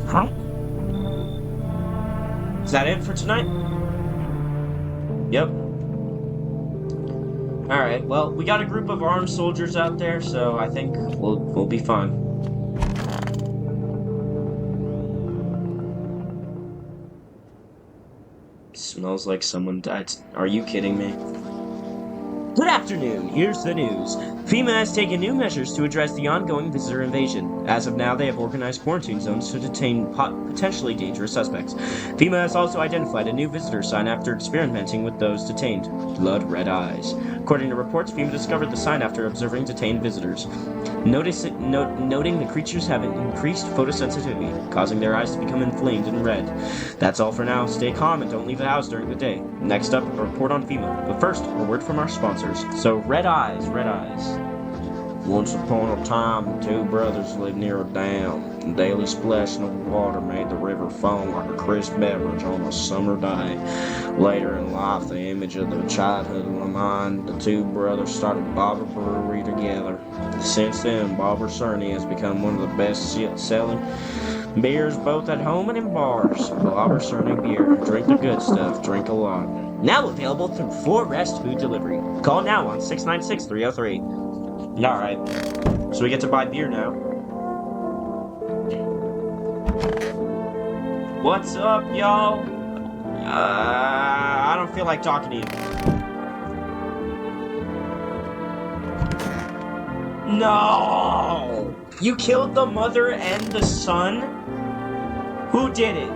Huh? Is that it for tonight? Yep. Alright, well, we got a group of armed soldiers out there, so I think we'll be fine. Smells like someone died. Are you kidding me? Good afternoon, here's the news. FEMA has taken new measures to address the ongoing visitor invasion. As of now, they have organized quarantine zones to detain potentially dangerous suspects. FEMA has also identified a new visitor sign after experimenting with those detained. Blood Red Eyes. According to reports, FEMA discovered the sign after observing detained visitors. Noting the creatures have an increased photosensitivity, causing their eyes to become inflamed and red. That's all for now. Stay calm and don't leave the house during the day. Next up, a report on FEMA. But first, a word from our sponsors. So, Red Eyes. Once upon a time, the two brothers lived near a dam. The daily splashing of water made the river foam like a crisp beverage on a summer day. Later in life, the image of their childhood in my mind, the two brothers started Bobber Brewery together. Since then, Bobber Cerny has become one of the best-selling beers both at home and in bars. Bobber Cerny beer. Drink the good stuff. Drink a lot. Now available through 4Rest Food Delivery. Call now on 696-303. Alright, so we get to buy beer now. What's up, y'all? I don't feel like talking to you. No! You killed the mother and the son? Who did it?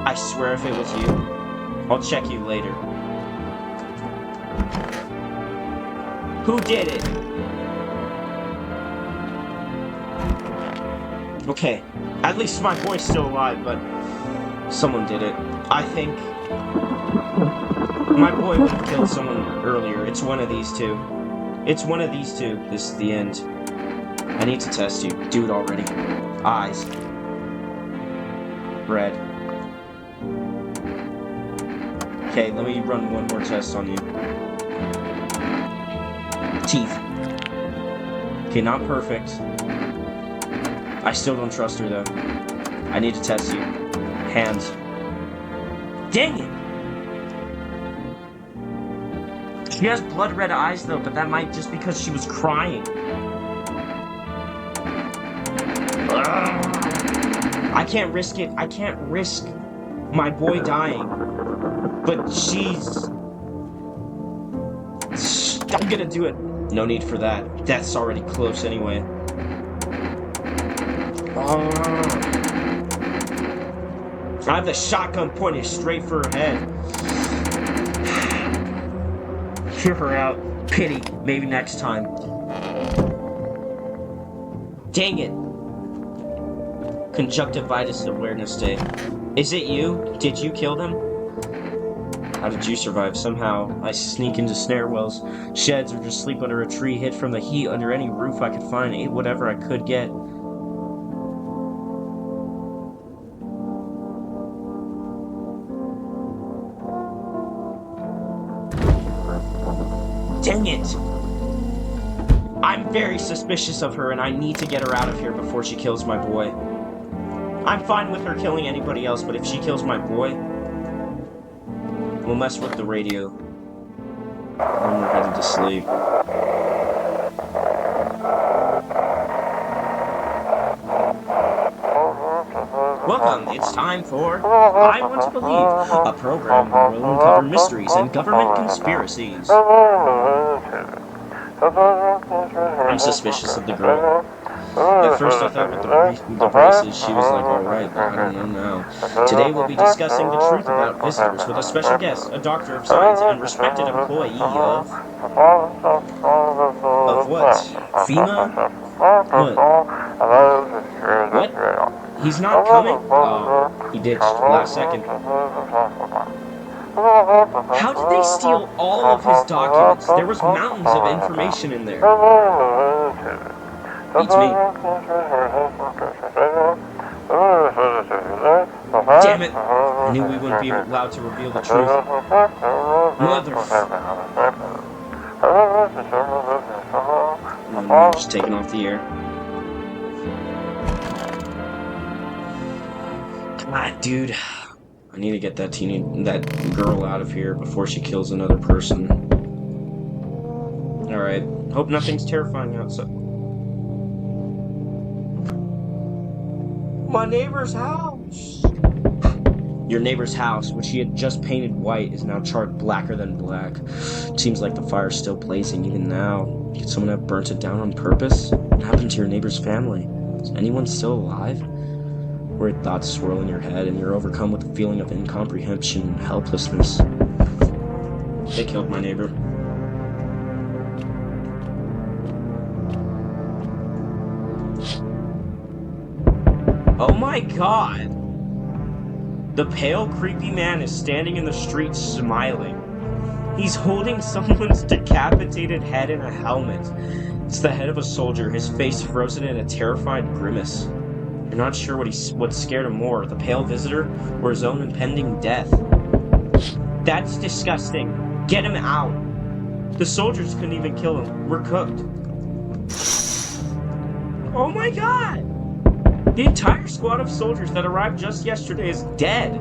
I swear if it was you, I'll check you later. Who did it? Okay, at least my boy's still alive, but someone did it. I think my boy would have killed someone earlier. It's one of these two. It's one of these two. This is the end. I need to test you. Do it already. Eyes. Red. Okay, let me run one more test on you. Teeth. Okay, not perfect. I still don't trust her, though. I need to test you. Hands. Dang it! She has blood red eyes though, but that might just because she was crying. I can't risk it. I can't risk my boy dying. But she's... I'm gonna do it. No need for that. Death's already close anyway. I have the shotgun pointed straight for her head. Hear her out. Pity. Maybe next time. Dang it. Conjunctivitis Awareness Day. Is it you? Did you kill them? How did you survive? Somehow, I sneak into stairwells, sheds, or just sleep under a tree, hid from the heat under any roof I could find, ate whatever I could get. Dang it! I'm very suspicious of her, and I need to get her out of here before she kills my boy. I'm fine with her killing anybody else, but if she kills my boy, we'll mess with the radio. When we're headed to sleep. Welcome, it's time for I Want to Believe, a program where we'll uncover mysteries and government conspiracies. I'm suspicious of the girl. At first I thought with the braces she was like alright, but I don't know now. Today we'll be discussing the truth about visitors with a special guest, a doctor of science and respected employee of what? FEMA? What? He's not coming? Oh, he ditched last second. How did they steal all of his documents? There was mountains of information in there. Beats me. Damn it! I knew we wouldn't be allowed to reveal the truth. I'm just taking off the air. Come on, dude. I need to get that girl out of here before she kills another person. Alright. Hope nothing's terrifying outside. My neighbor's house! Your neighbor's house, which he had just painted white, is now charred blacker than black. It seems like the fire's still blazing even now. Could someone have burnt it down on purpose? What happened to your neighbor's family? Is anyone still alive? Weird thoughts swirl in your head, and you're overcome with a feeling of incomprehension and helplessness. They killed my neighbor. Oh my god! The pale, creepy man is standing in the street smiling. He's holding someone's decapitated head in a helmet. It's the head of a soldier, his face frozen in a terrified grimace. You're not sure what scared him more, the pale visitor or his own impending death. That's disgusting. Get him out. The soldiers couldn't even kill him. We're cooked. Oh my god! The entire squad of soldiers that arrived just yesterday is dead.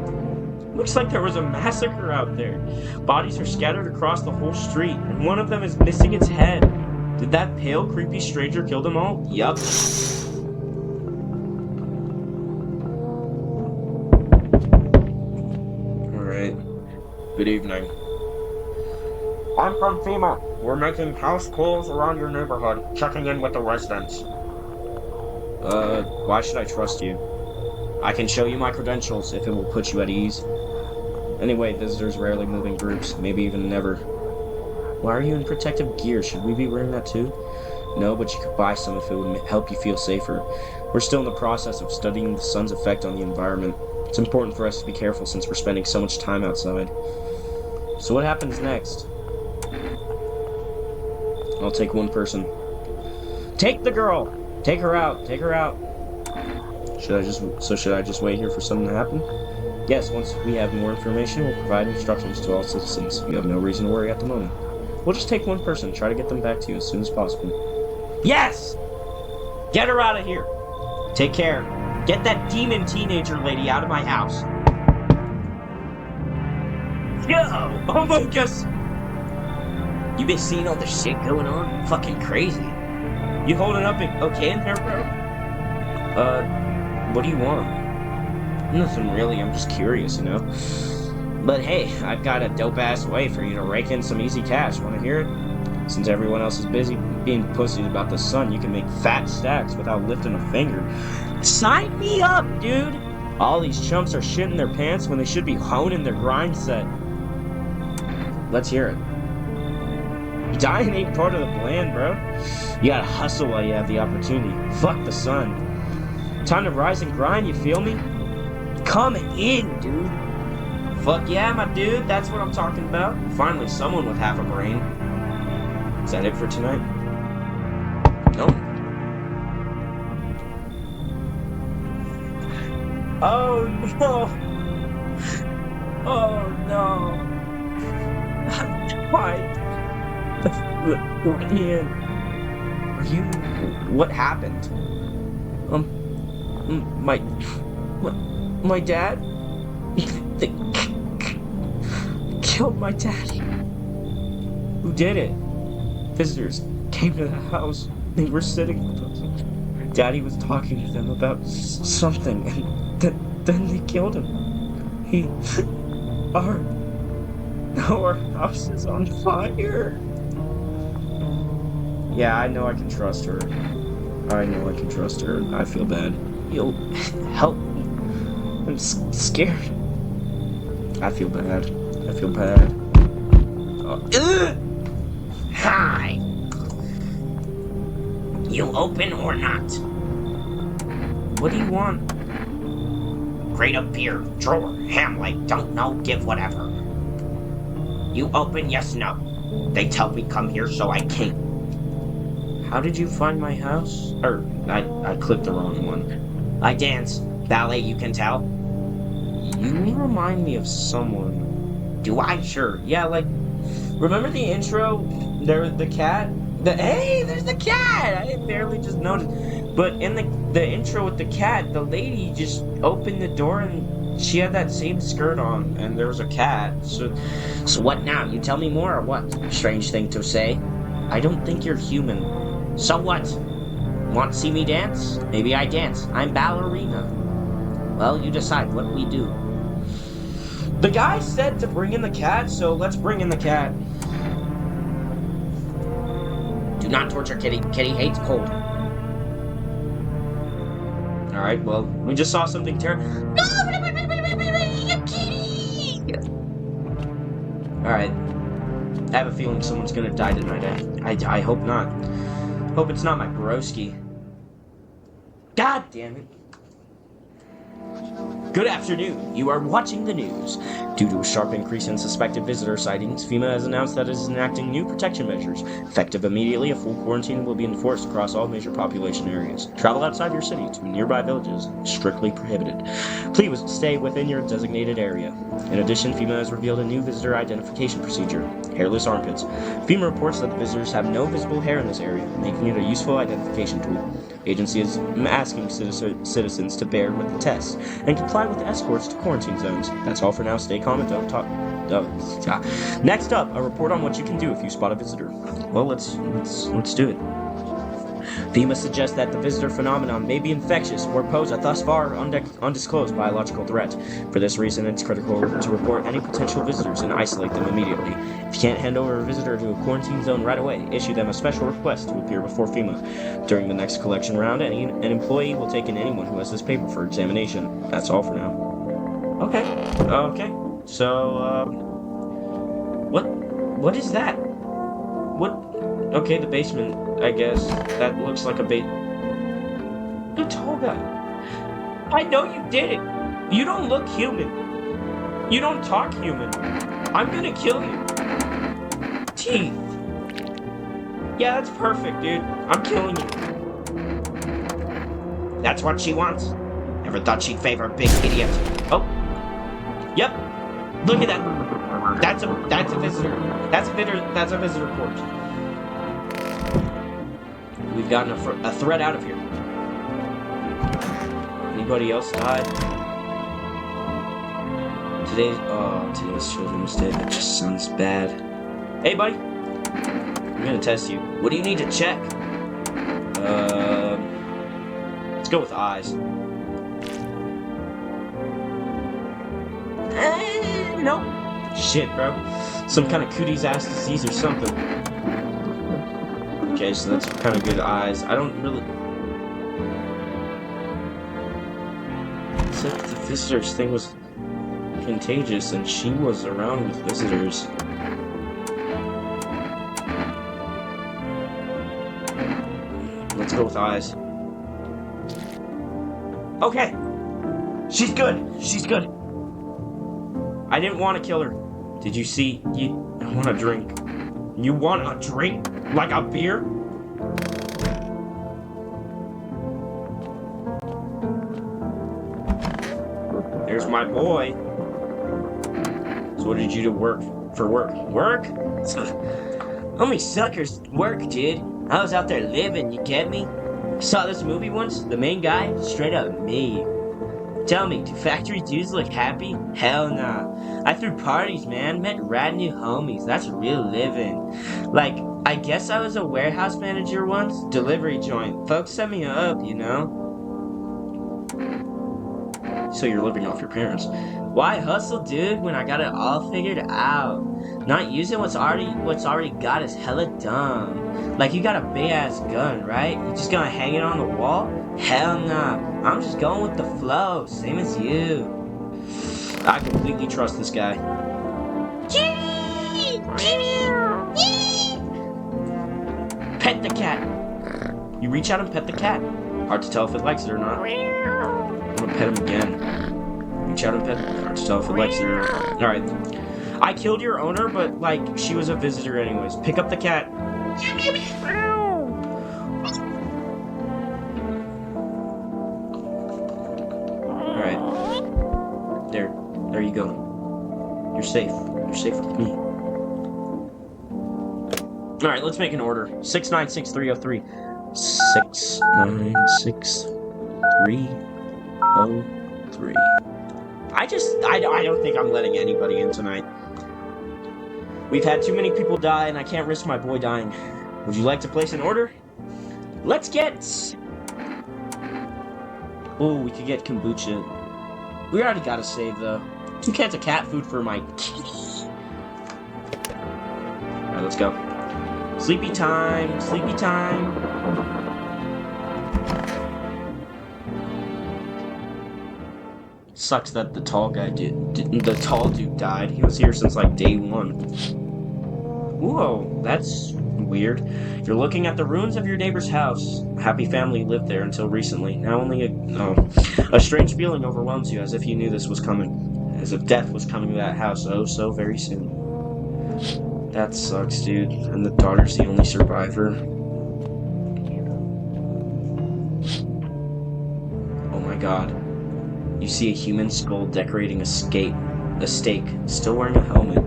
Looks like there was a massacre out there. Bodies are scattered across the whole street, and one of them is missing its head. Did that pale, creepy stranger kill them all? Yup. Alright. Good evening. I'm from FEMA. We're making house calls around your neighborhood, checking in with the residents. Why should I trust you? I can show you my credentials if it will put you at ease. Anyway, visitors rarely move in groups, maybe even never. Why are you in protective gear? Should we be wearing that too? No, but you could buy some if it would help you feel safer. We're still in the process of studying the sun's effect on the environment. It's important for us to be careful since we're spending so much time outside. So what happens next? I'll take one person. Take the girl! Take her out! Take her out! Should I just wait here for something to happen? Yes, once we have more information, we'll provide instructions to all citizens. You have no reason to worry at the moment. We'll just take one person, try to get them back to you as soon as possible. Yes! Get her out of here! Take care. Get that demon teenager lady out of my house. Yo, Among-Us! You been seeing all the shit going on? Fucking crazy. You holding up okay in there, bro? What do you want? Nothing really, I'm just curious, you know? But hey, I've got a dope-ass way for you to rake in some easy cash. Wanna hear it? Since everyone else is busy being pussies about the sun, you can make fat stacks without lifting a finger. Sign me up, dude! All these chumps are shitting their pants when they should be honing their grind set. Let's hear it. Dying ain't part of the plan, bro. You gotta hustle while you have the opportunity. Fuck the sun. Time to rise and grind, you feel me? Come in, dude. Fuck yeah, my dude. That's what I'm talking about. Finally, someone with half a brain. Is that it for tonight? No. Oh no. Oh no. Why? Ian, are you? What happened? My dad? They killed my daddy. Who did it? Visitors came to the house. They were sitting with us. Daddy was talking to them about something, and then they killed him. Our house is on fire. Yeah, I know I can trust her. I feel bad. You'll help me. I'm scared. I feel bad. Hi. You open or not? What do you want? Grate of beer, drawer, ham like, don't know, give whatever. You open, yes, no. They tell me come here, so I came. How did you find my house? I clicked the wrong one. I dance. Ballet, you can tell. You remind me of someone. Do I? Sure. Yeah, like, remember the intro? There, the cat? Hey, there's the cat! I barely just noticed. But in the intro with the cat, the lady just opened the door and she had that same skirt on, and there was a cat. So what now? You tell me more or what? Strange thing to say. I don't think you're human. So what? Want to see me dance? Maybe I dance. I'm ballerina. Well, you decide what we do. The guy said to bring in the cat, so let's bring in the cat. Do not torture Kitty. Kitty hates cold. Alright, well, we just saw something terrible. No! Kitty! Alright. I have a feeling someone's gonna die tonight. I hope not. Hope it's not my broski. God damn it. Good afternoon. You are watching the news. Due to a sharp increase in suspected visitor sightings, FEMA has announced that it is enacting new protection measures. Effective immediately, a full quarantine will be enforced across all major population areas. Travel outside your city to nearby villages is strictly prohibited. Please stay within your designated area. In addition, FEMA has revealed a new visitor identification procedure: hairless armpits. FEMA reports that the visitors have no visible hair in this area, making it a useful identification tool. Agency is asking citizens to bear with the tests and comply with escorts to quarantine zones. That's all for now. Stay calm and don't talk. Next up, a report on what you can do if you spot a visitor. Well, let's do it. FEMA suggests that the visitor phenomenon may be infectious or pose a thus far undisclosed biological threat. For this reason, it's critical to report any potential visitors and isolate them immediately. If you can't hand over a visitor to a quarantine zone right away, issue them a special request to appear before FEMA. During the next collection round, an employee will take in anyone who has this paper for examination. That's all for now. Okay. So, what is that? What? Okay, the basement, I guess. That looks like a The tall guy. I know you did it. You don't look human. You don't talk human. I'm gonna kill you. Teeth. Yeah, that's perfect, dude. I'm killing you. That's what she wants. Never thought she'd favor a big idiot. Oh. Yep. Look at that. That's a visitor. That's a visitor report. We've gotten a threat out of here. Anybody else died? Today's Children's Day. That just sounds bad. Hey, buddy. I'm gonna test you. What do you need to check? Let's go with eyes. Nope. Shit, bro. Some kind of cooties ass disease or something. Okay, so that's kind of good eyes. I don't really... Except the visitors thing was contagious, and she was around with visitors. Let's go with eyes. Okay! She's good! She's good! I didn't want to kill her. Did you see? I want a drink. You want a drink? Like a beer? There's my boy. So what did you do for work? Work? Only suckers work, dude. I was out there living, you get me? Saw this movie once, the main guy, straight up me. Tell me, do factory dudes look happy? Hell nah. I threw parties, man, met rad new homies, that's real living. Like, I guess I was a warehouse manager once, delivery joint. Folks set me up, you know? So you're living off your parents. Why hustle, dude, when I got it all figured out? Not using what's already got is hella dumb. Like, you got a big-ass gun, right? You just gonna hang it on the wall? Hell nah. I'm just going with the flow, same as you. I completely trust this guy. Pet the cat. You reach out and pet the cat. Hard to tell if it likes it or not. I'm gonna pet him again. Reach out and pet it. Hard to tell if it likes it or not. Alright. I killed your owner, but, like, she was a visitor anyways. Pick up the cat. Alright. There you go. You're safe. You're safe with me. Alright, let's make an order. 696303. 696303. I don't think I'm letting anybody in tonight. We've had too many people die, and I can't risk my boy dying. Would you like to place an order? Let's get... Oh, we could get kombucha. We already got a save, though. 2 cans of cat food for my kitty. Alright, let's go. Sleepy time, sleepy time. Sucks that the tall dude died. He was here since like day 1. Whoa, that's weird. You're looking at the ruins of your neighbor's house. A happy family lived there until recently. Now only a strange feeling overwhelms you, as if you knew this was coming. As if death was coming to that house oh so very soon. That sucks, dude. And the daughter's the only survivor. Oh my god. You see a human skull decorating a stake, still wearing a helmet.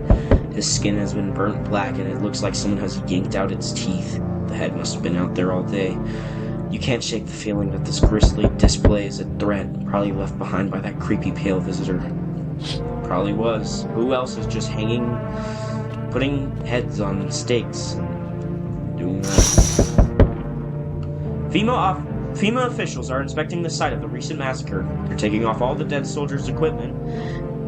His skin has been burnt black and it looks like someone has yanked out its teeth. The head must have been out there all day. You can't shake the feeling that this grisly display is a threat, probably left behind by that creepy pale visitor. Probably was. Who else is just putting heads on stakes and doing that? FEMA officials are inspecting the site of the recent massacre. They're taking off all the dead soldiers' equipment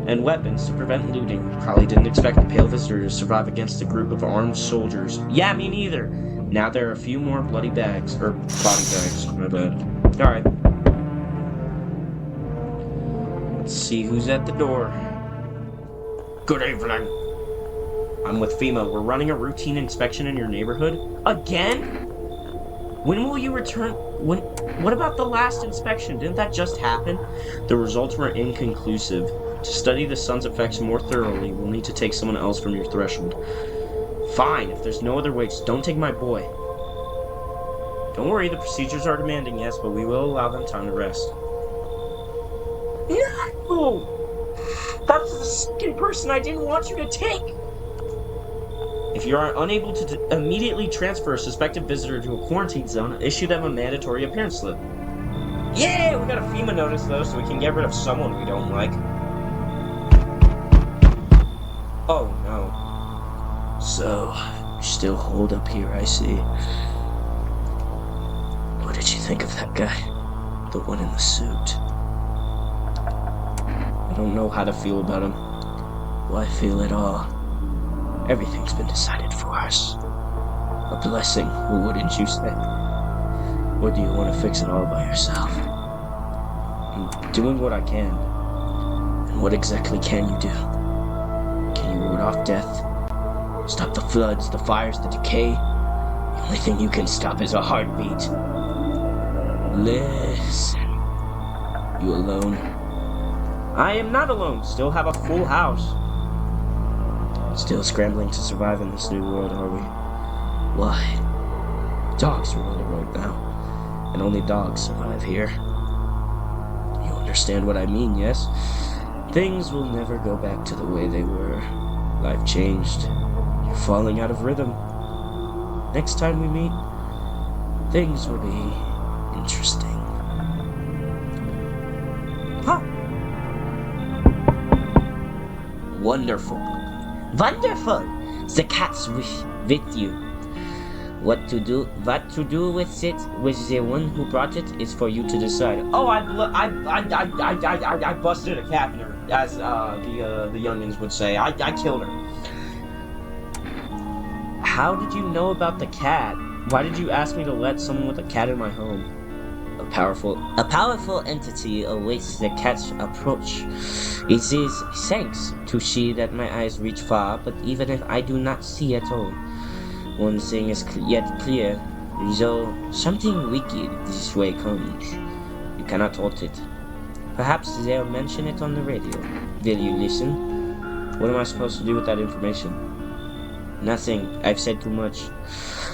and weapons to prevent looting. Probably didn't expect the pale visitor to survive against a group of armed soldiers. Yeah, me neither. Now there are a few more body bags. My bad. Alright. Let's see who's at the door. Good evening. I'm with FEMA. We're running a routine inspection in your neighborhood. Again? When will you return? What about the last inspection? Didn't that just happen? The results were inconclusive. To study the sun's effects more thoroughly, we'll need to take someone else from your threshold. Fine, if there's no other way, just don't take my boy. Don't worry, the procedures are demanding, yes, but we will allow them time to rest. No! That's the second person I didn't want you to take! If you are unable to immediately transfer a suspected visitor to a quarantine zone, issue them a mandatory appearance slip. Yeah, we got a FEMA notice though, so we can get rid of someone we don't like. Oh, no. So, you're still holed up here, I see. What did you think of that guy? The one in the suit. I don't know how to feel about him. Why feel at all? Everything's been decided for us. A blessing, wouldn't you say? Or do you want to fix it all by yourself? I'm doing what I can. And what exactly can you do? Can you ward off death? Stop the floods, the fires, the decay? The only thing you can stop is a heartbeat. Listen. You alone? I am not alone. Still have a full house. Still scrambling to survive in this new world, are we? Why? Dogs rule the world now. And only dogs survive here. You understand what I mean, yes? Things will never go back to the way they were. Life changed. You're falling out of rhythm. Next time we meet, things will be interesting. Huh. Wonderful. Wonderful! The cat's with you. What to do with it, with the one who brought it, is for you to decide. Oh, I busted a cat in her, as the youngins would say. I killed her. How did you know about the cat? Why did you ask me to let someone with a cat in my home? A powerful entity awaits the cat's approach. It is thanks to she that my eyes reach far, but even if I do not see at all, one thing is yet clear, though something wicked this way comes. You cannot halt it. Perhaps they'll mention it on the radio. Will you listen? What am I supposed to do with that information? Nothing. I've said too much.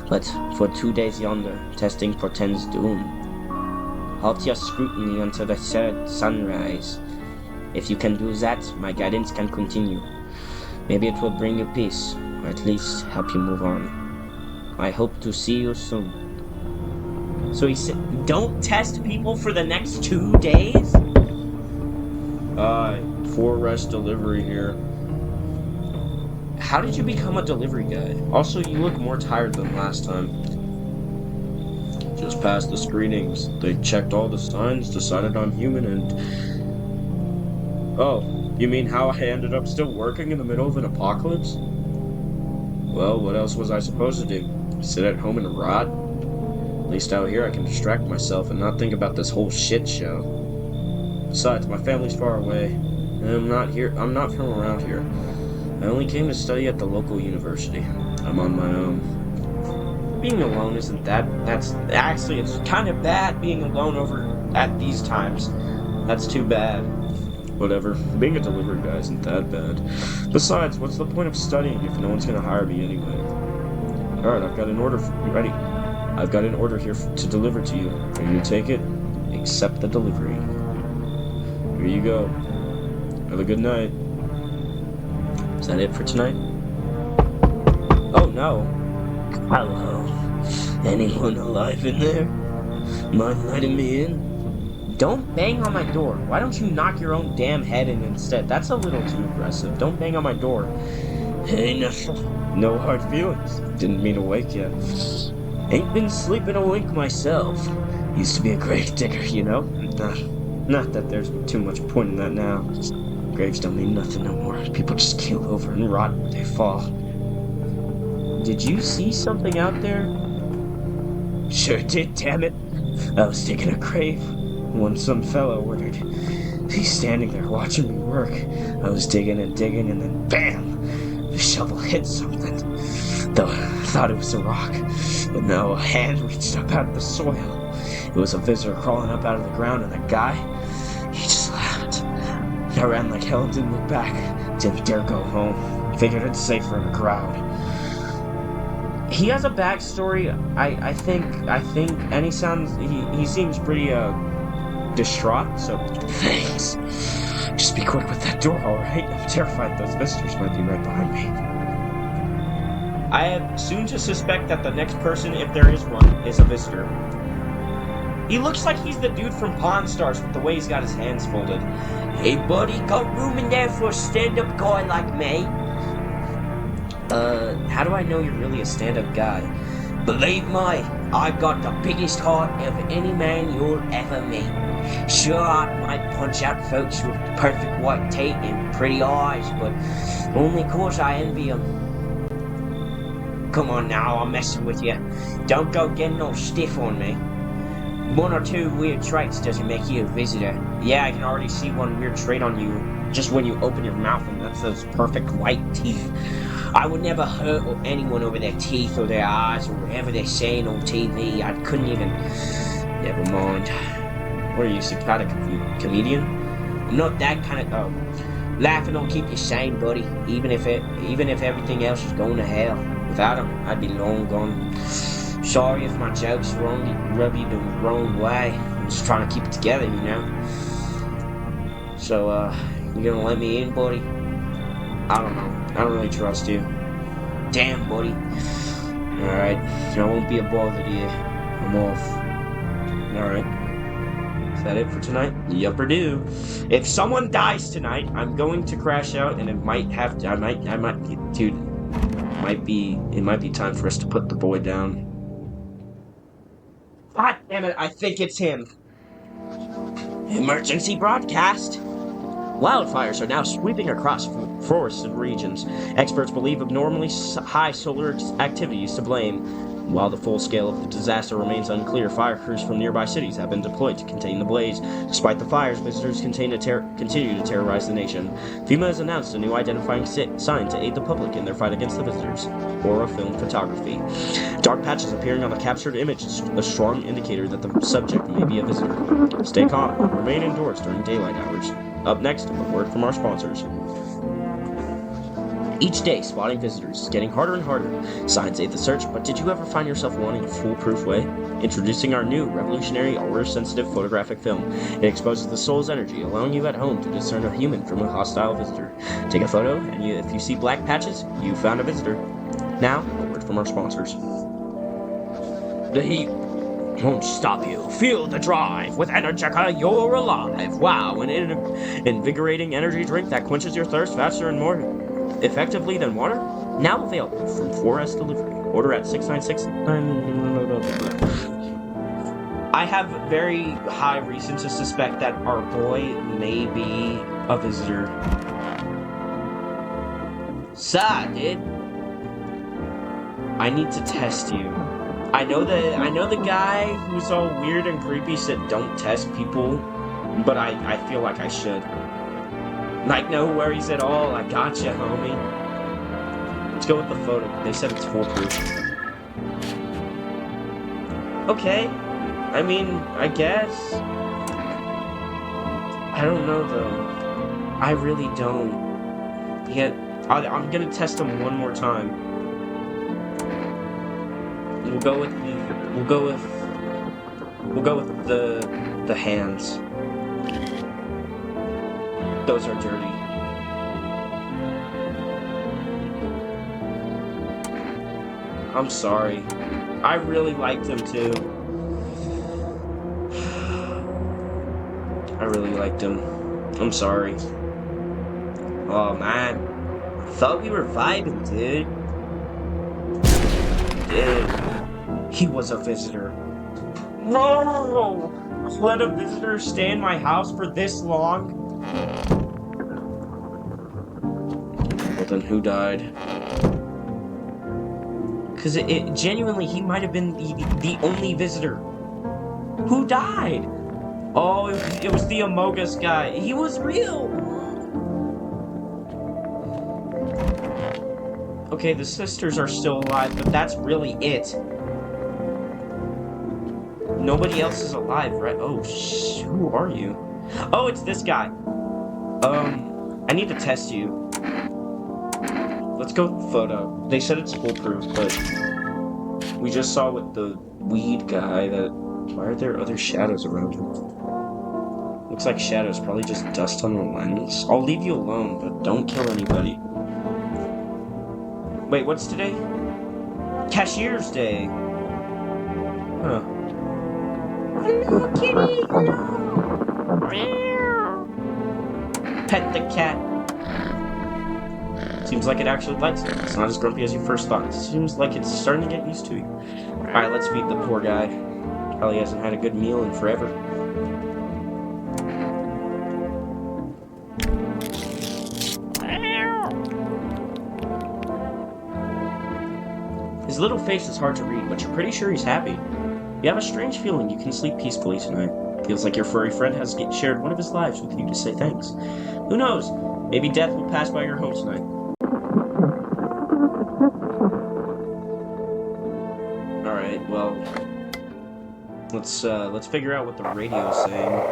But for 2 days yonder, testing portends doom. Halt your scrutiny until the third sunrise. If you can do that, my guidance can continue. Maybe it will bring you peace, or at least help you move on. I hope to see you soon. So he said, don't test people for the next 2 days? 4 rest delivery here. How did you become a delivery guy? Also, you look more tired than last time. Just passed the screenings. They checked all the signs, decided I'm human, and... Oh, you mean how I ended up still working in the middle of an apocalypse? Well, what else was I supposed to do? Sit at home and rot? At least out here I can distract myself and not think about this whole shit show. Besides, my family's far away, and I'm not from around here. I only came to study at the local university. I'm on my own. Being alone isn't that's actually, it's kind of bad being alone over at these times. That's too bad. Whatever, being a delivery guy isn't that bad. Besides, what's the point of studying if no one's gonna hire me anyway? Alright, I've got an order for you. Ready? I've got an order here to deliver to you. Are you gonna take it? Accept the delivery. Here you go. Have a good night. Is that it for tonight? Oh no. Hello. Anyone alive in there? Mind letting me in? Don't bang on my door. Why don't you knock your own damn head in instead? That's a little too aggressive. Don't bang on my door. Hey, no hard feelings. Didn't mean to wake you. Ain't been sleeping a wink myself. Used to be a grave digger, you know? Not that there's too much point in that now. Graves don't mean nothing no more. People just keel over and rot where they fall. Did you see something out there? Sure did, damn it. I was digging a grave when some fellow ordered. He's standing there watching me work. I was digging and digging, and then BAM! The shovel hit something. Though I thought it was a rock, but no, a hand reached up out of the soil. It was a visitor crawling up out of the ground, and that guy, he just laughed. I ran like hell and didn't look back. Didn't dare go home. Figured it's safer in a crowd. He has a backstory, I think, and he seems pretty, distraught, so thanks. Just be quick with that door, alright? I'm terrified those visitors might be right behind me. I have soon to suspect that the next person, if there is one, is a visitor. He looks like he's the dude from Pawn Stars with the way he's got his hands folded. Hey buddy, got room in there for a stand-up guy like me? How do I know you're really a stand-up guy? Believe me, I've got the biggest heart of any man you'll ever meet. Sure, I might punch out folks with perfect white teeth and pretty eyes, but only 'cause I envy 'em. Come on now, I'm messing with you. Don't go getting all stiff on me. One or two weird traits doesn't make you a visitor. Yeah, I can already see one weird trait on you just when you open your mouth, and that's those perfect white teeth. I would never hurt anyone over their teeth or their eyes or whatever they're saying on TV. I couldn't even... Never mind. What are you, psychotic comedian? I'm not that kind of... Oh. Laughing will keep you sane, buddy. Even if everything else is going to hell. Without them, I'd be long gone. Sorry if my jokes rub you the wrong way. I'm just trying to keep it together, you know? So, you gonna let me in, buddy? I don't know. I don't really trust you. Damn, buddy. Alright, I won't be a bother to you. I'm off. Alright. Is that it for tonight? Yup, or do. If someone dies tonight, I'm going to crash out, and it might have to... Dude, it might be time for us to put the boy down. God damn it, I think it's him. Emergency broadcast. Wildfires are now sweeping across forested regions. Experts believe abnormally high solar activity is to blame. While the full scale of the disaster remains unclear, fire crews from nearby cities have been deployed to contain the blaze. Despite the fires, visitors continue to terrorize the nation. FEMA has announced a new identifying sign to aid the public in their fight against the visitors. Aura film photography. Dark patches appearing on the captured image is a strong indicator that the subject may be a visitor. Stay calm. Remain indoors during daylight hours. Up next, a word from our sponsors. Each day, spotting visitors is getting harder and harder. Signs aid the search, but did you ever find yourself wanting a foolproof way? Introducing our new revolutionary aura-sensitive photographic film. It exposes the soul's energy, allowing you at home to discern a human from a hostile visitor. Take a photo, and if you see black patches, you found a visitor. Now, a word from our sponsors. The heat won't stop you. Feel the drive. With Energica, you're alive. Wow, an invigorating energy drink that quenches your thirst faster and more effectively than water? Now available from 4S Delivery. Order at 696. I have very high reason to suspect that our boy may be a visitor. Sir, dude. I need to test you. I know the guy who's all weird and creepy said don't test people, but I feel like I should. Like, no worries at all. I gotcha, homie. Let's go with the photo. They said it's foolproof. Okay. I mean, I guess. I don't know, though. I really don't. Yeah, I'm gonna test them one more time. We'll go with the hands. Those are dirty. I'm sorry. I really liked him too. I really liked him. I'm sorry. Oh man. I thought we were vibing, dude. Dude. He was a visitor. No! Let a visitor stay in my house for this long? Well then, who died? Because it genuinely, he might have been the only visitor. Who died? Oh, it was the Amogus guy. He was real! Okay, the sisters are still alive, but that's really it. Nobody else is alive, right? Oh, who are you? Oh, it's this guy. I need to test you. Let's go with the photo. They said it's foolproof, but we just saw with the weed guy that... Why are there other shadows around him? Looks like shadows, probably just dust on the lens. I'll leave you alone, but don't kill anybody. Wait, what's today? Cashier's Day. Huh. Hello, kitty! Hello! Pet the cat. Seems like it actually likes it. It's not as grumpy as you first thought. It seems like it's starting to get used to you. Alright, let's feed the poor guy. Probably hasn't had a good meal in forever. His little face is hard to read, but you're pretty sure he's happy. You have a strange feeling you can sleep peacefully tonight. Feels like your furry friend has shared one of his lives with you to say thanks. Who knows? Maybe death will pass by your home tonight. Alright, well... Let's figure out what the radio is saying.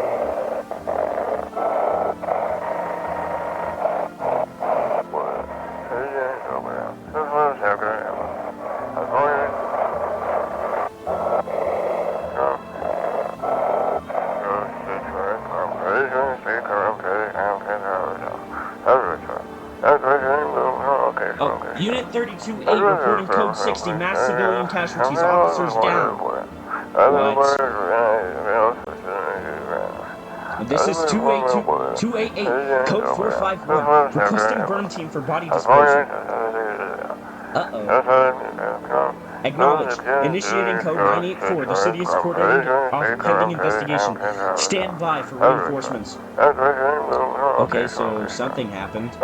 Oh, Unit 32A reporting code 60, mass civilian casualties, officers down. What? This is 288, code 451, requesting burn team for body disposal. Uh-oh. Acknowledged. Initiating code 984, the city is coordinating pending investigation. Stand by for reinforcements. Okay, so something happened.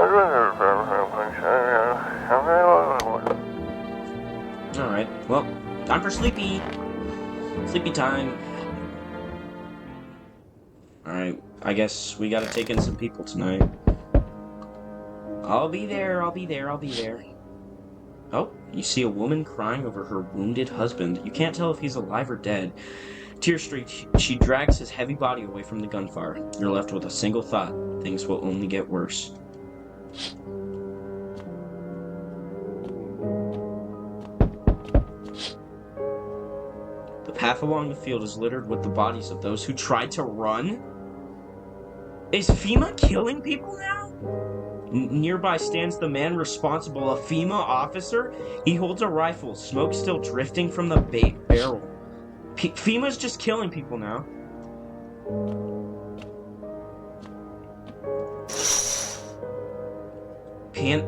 Alright, well, time for sleepy. Sleepy time. Alright, I guess we gotta take in some people tonight. I'll be there. Oh, you see a woman crying over her wounded husband. You can't tell if he's alive or dead. Tear-streaked, she drags his heavy body away from the gunfire. You're left with a single thought. Things will only get worse. The path along the field is littered with the bodies of those who tried to run. Is FEMA killing people now? Nearby stands the man responsible, a FEMA officer. He holds a rifle, smoke still drifting from the barrel. FEMA's just killing people now.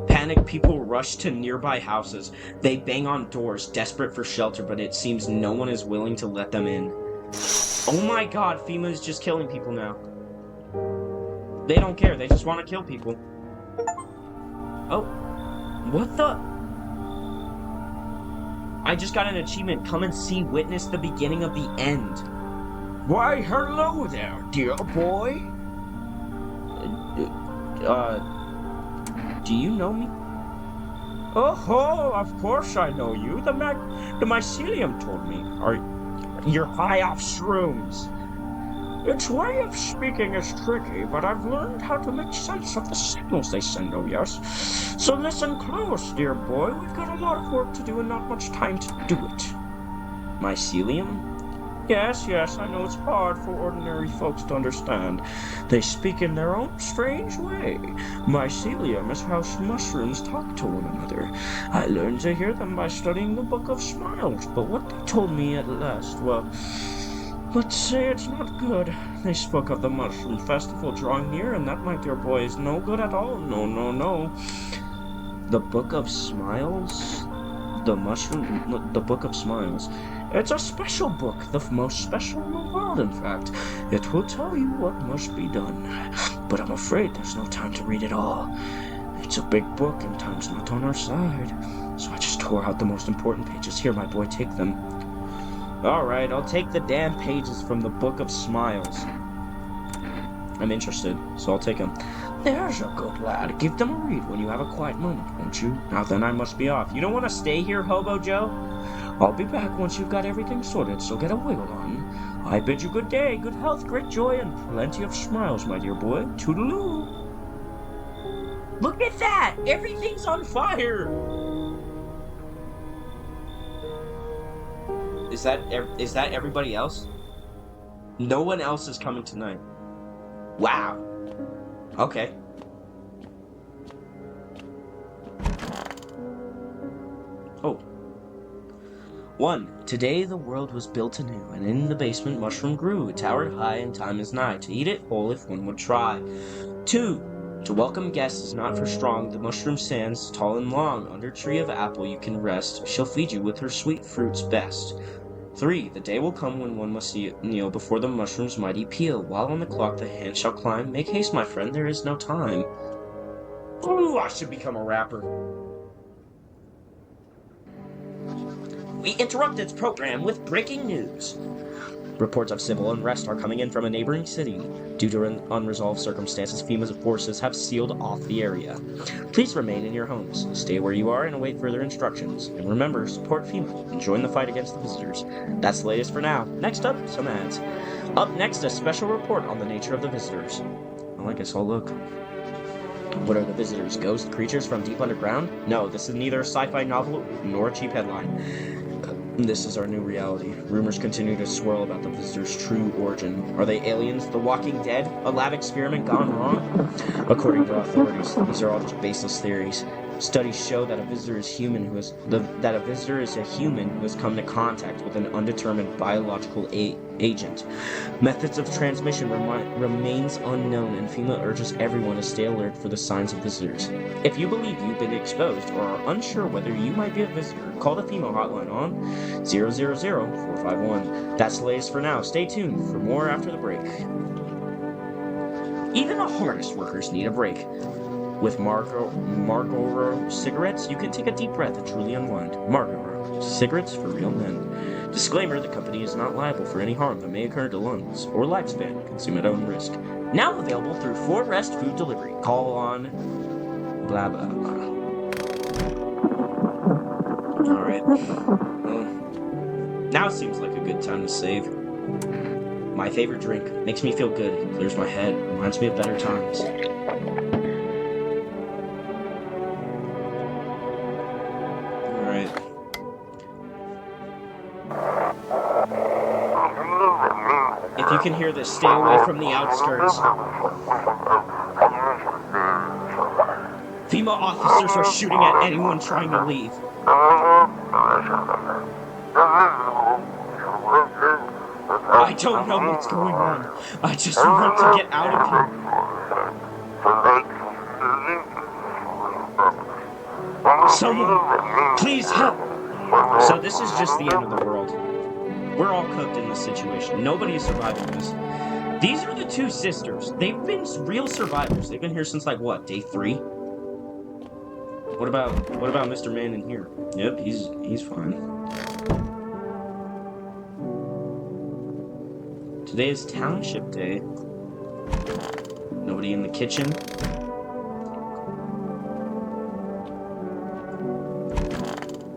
Panicked people rush to nearby houses. They bang on doors, desperate for shelter, but it seems no one is willing to let them in. Oh my god, FEMA is just killing people now. They don't care, they just want to kill people. Oh, what the? I just got an achievement. Come and see, witness the beginning of the end. Why, hello there, dear boy. Do you know me? Oh, of course I know you. The mycelium told me. You're high off shrooms. Its way of speaking is tricky, but I've learned how to make sense of the signals they send, oh yes. So listen close, dear boy. We've got a lot of work to do and not much time to do it. Mycelium? Yes, I know it's hard for ordinary folks to understand. They speak in their own strange way. Mycelium is how mushrooms talk to one another. I learned to hear them by studying the Book of Smiles, but what they told me at last, well, let's say it's not good. They spoke of the Mushroom Festival drawing near, and that, my dear boy, is no good at all. No. The Book of Smiles? The Book of Smiles. It's a special book, the most special in the world, in fact. It will tell you what must be done. But I'm afraid there's no time to read it all. It's a big book, and time's not on our side. So I just tore out the most important pages. Here, my boy, take them. Alright, I'll take the damn pages from the Book of Smiles. I'm interested, so I'll take them. There's a good lad. Give them a read when you have a quiet moment, won't you? Now then, I must be off. You don't want to stay here, Hobo Joe? I'll be back once you've got everything sorted, so get a wiggle on. I bid you good day, good health, great joy, and plenty of smiles, my dear boy. Toodaloo! Look at that! Everything's on fire! Is that everybody else? No one else is coming tonight. Wow. Okay. Oh. 1. Today the world was built anew, and in the basement mushroom grew. It towered high, and time is nigh to eat it whole if one would try. 2. To welcome guests is not for strong. The mushroom stands tall and long. Under tree of apple you can rest. She'll feed you with her sweet fruits best. 3. The day will come when one must kneel before the mushroom's mighty peel. While on the clock the hand shall climb. Make haste, my friend, there is no time. Ooh, I should become a rapper. We interrupt its program with breaking news. Reports of civil unrest are coming in from a neighboring city. Due to unresolved circumstances, FEMA's forces have sealed off the area. Please remain in your homes. Stay where you are and await further instructions. And remember, support FEMA and join the fight against the visitors. That's the latest for now. Next up, some ads. Up next, a special report on the nature of the visitors. Well, I guess I'll look. What are the visitors? Ghost creatures from deep underground? No, this is neither a sci-fi novel nor a cheap headline. This is our new reality. Rumors continue to swirl about the visitors' true origin. Are they aliens? The Walking Dead? A lab experiment gone wrong? According to authorities, these are all just baseless theories. Studies show that a visitor is a human who has come to contact with an undetermined biological agent. Methods of transmission remains unknown, and FEMA urges everyone to stay alert for the signs of visitors. If you believe you've been exposed or are unsure whether you might be a visitor, call the FEMA hotline on 000-451. That's the latest for now. Stay tuned for more after the break. Even the hardest workers need a break. With Marlboro cigarettes, you can take a deep breath and truly unwind. Marlboro, cigarettes for real men. Disclaimer, the company is not liable for any harm that may occur to lungs or lifespan. Consume at own risk. Now available through 4Rest Food Delivery. Call on blah blah blah. Alright. Well, now seems like a good time to save. My favorite drink. Makes me feel good. Clears my head. Reminds me of better times. If you can hear this, stay away from the outskirts. FEMA officers are shooting at anyone trying to leave. I don't know what's going on. I just want to get out of here. Someone, please help. So this is just the end of the world. We're all cooked in this situation. Nobody is surviving this. These are the two sisters. They've been real survivors. They've been here since, like, what, day 3? What about Mr. Man in here? Yep, he's fine. Today is Township Day. Nobody in the kitchen.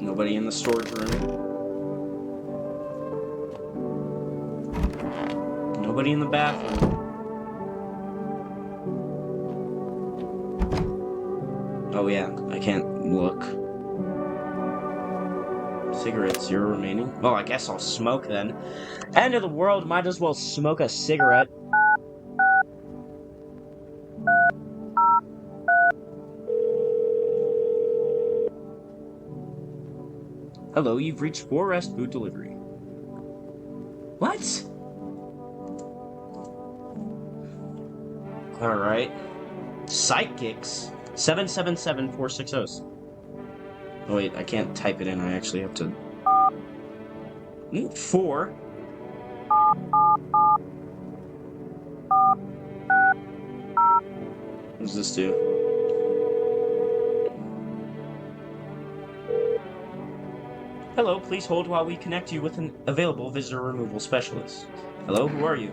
Nobody in the storage room. Nobody in the bathroom. Oh yeah, I can't look. Cigarettes, 0 remaining. Oh, I guess I'll smoke then. End of the world, might as well smoke a cigarette. Hello, you've reached 4Rest Food Delivery. What? Alright. Psychics. 777-460. Oh wait, I can't type it in, I actually have to... 4. What does this do? Hello, please hold while we connect you with an available visitor removal specialist. Hello, who are you?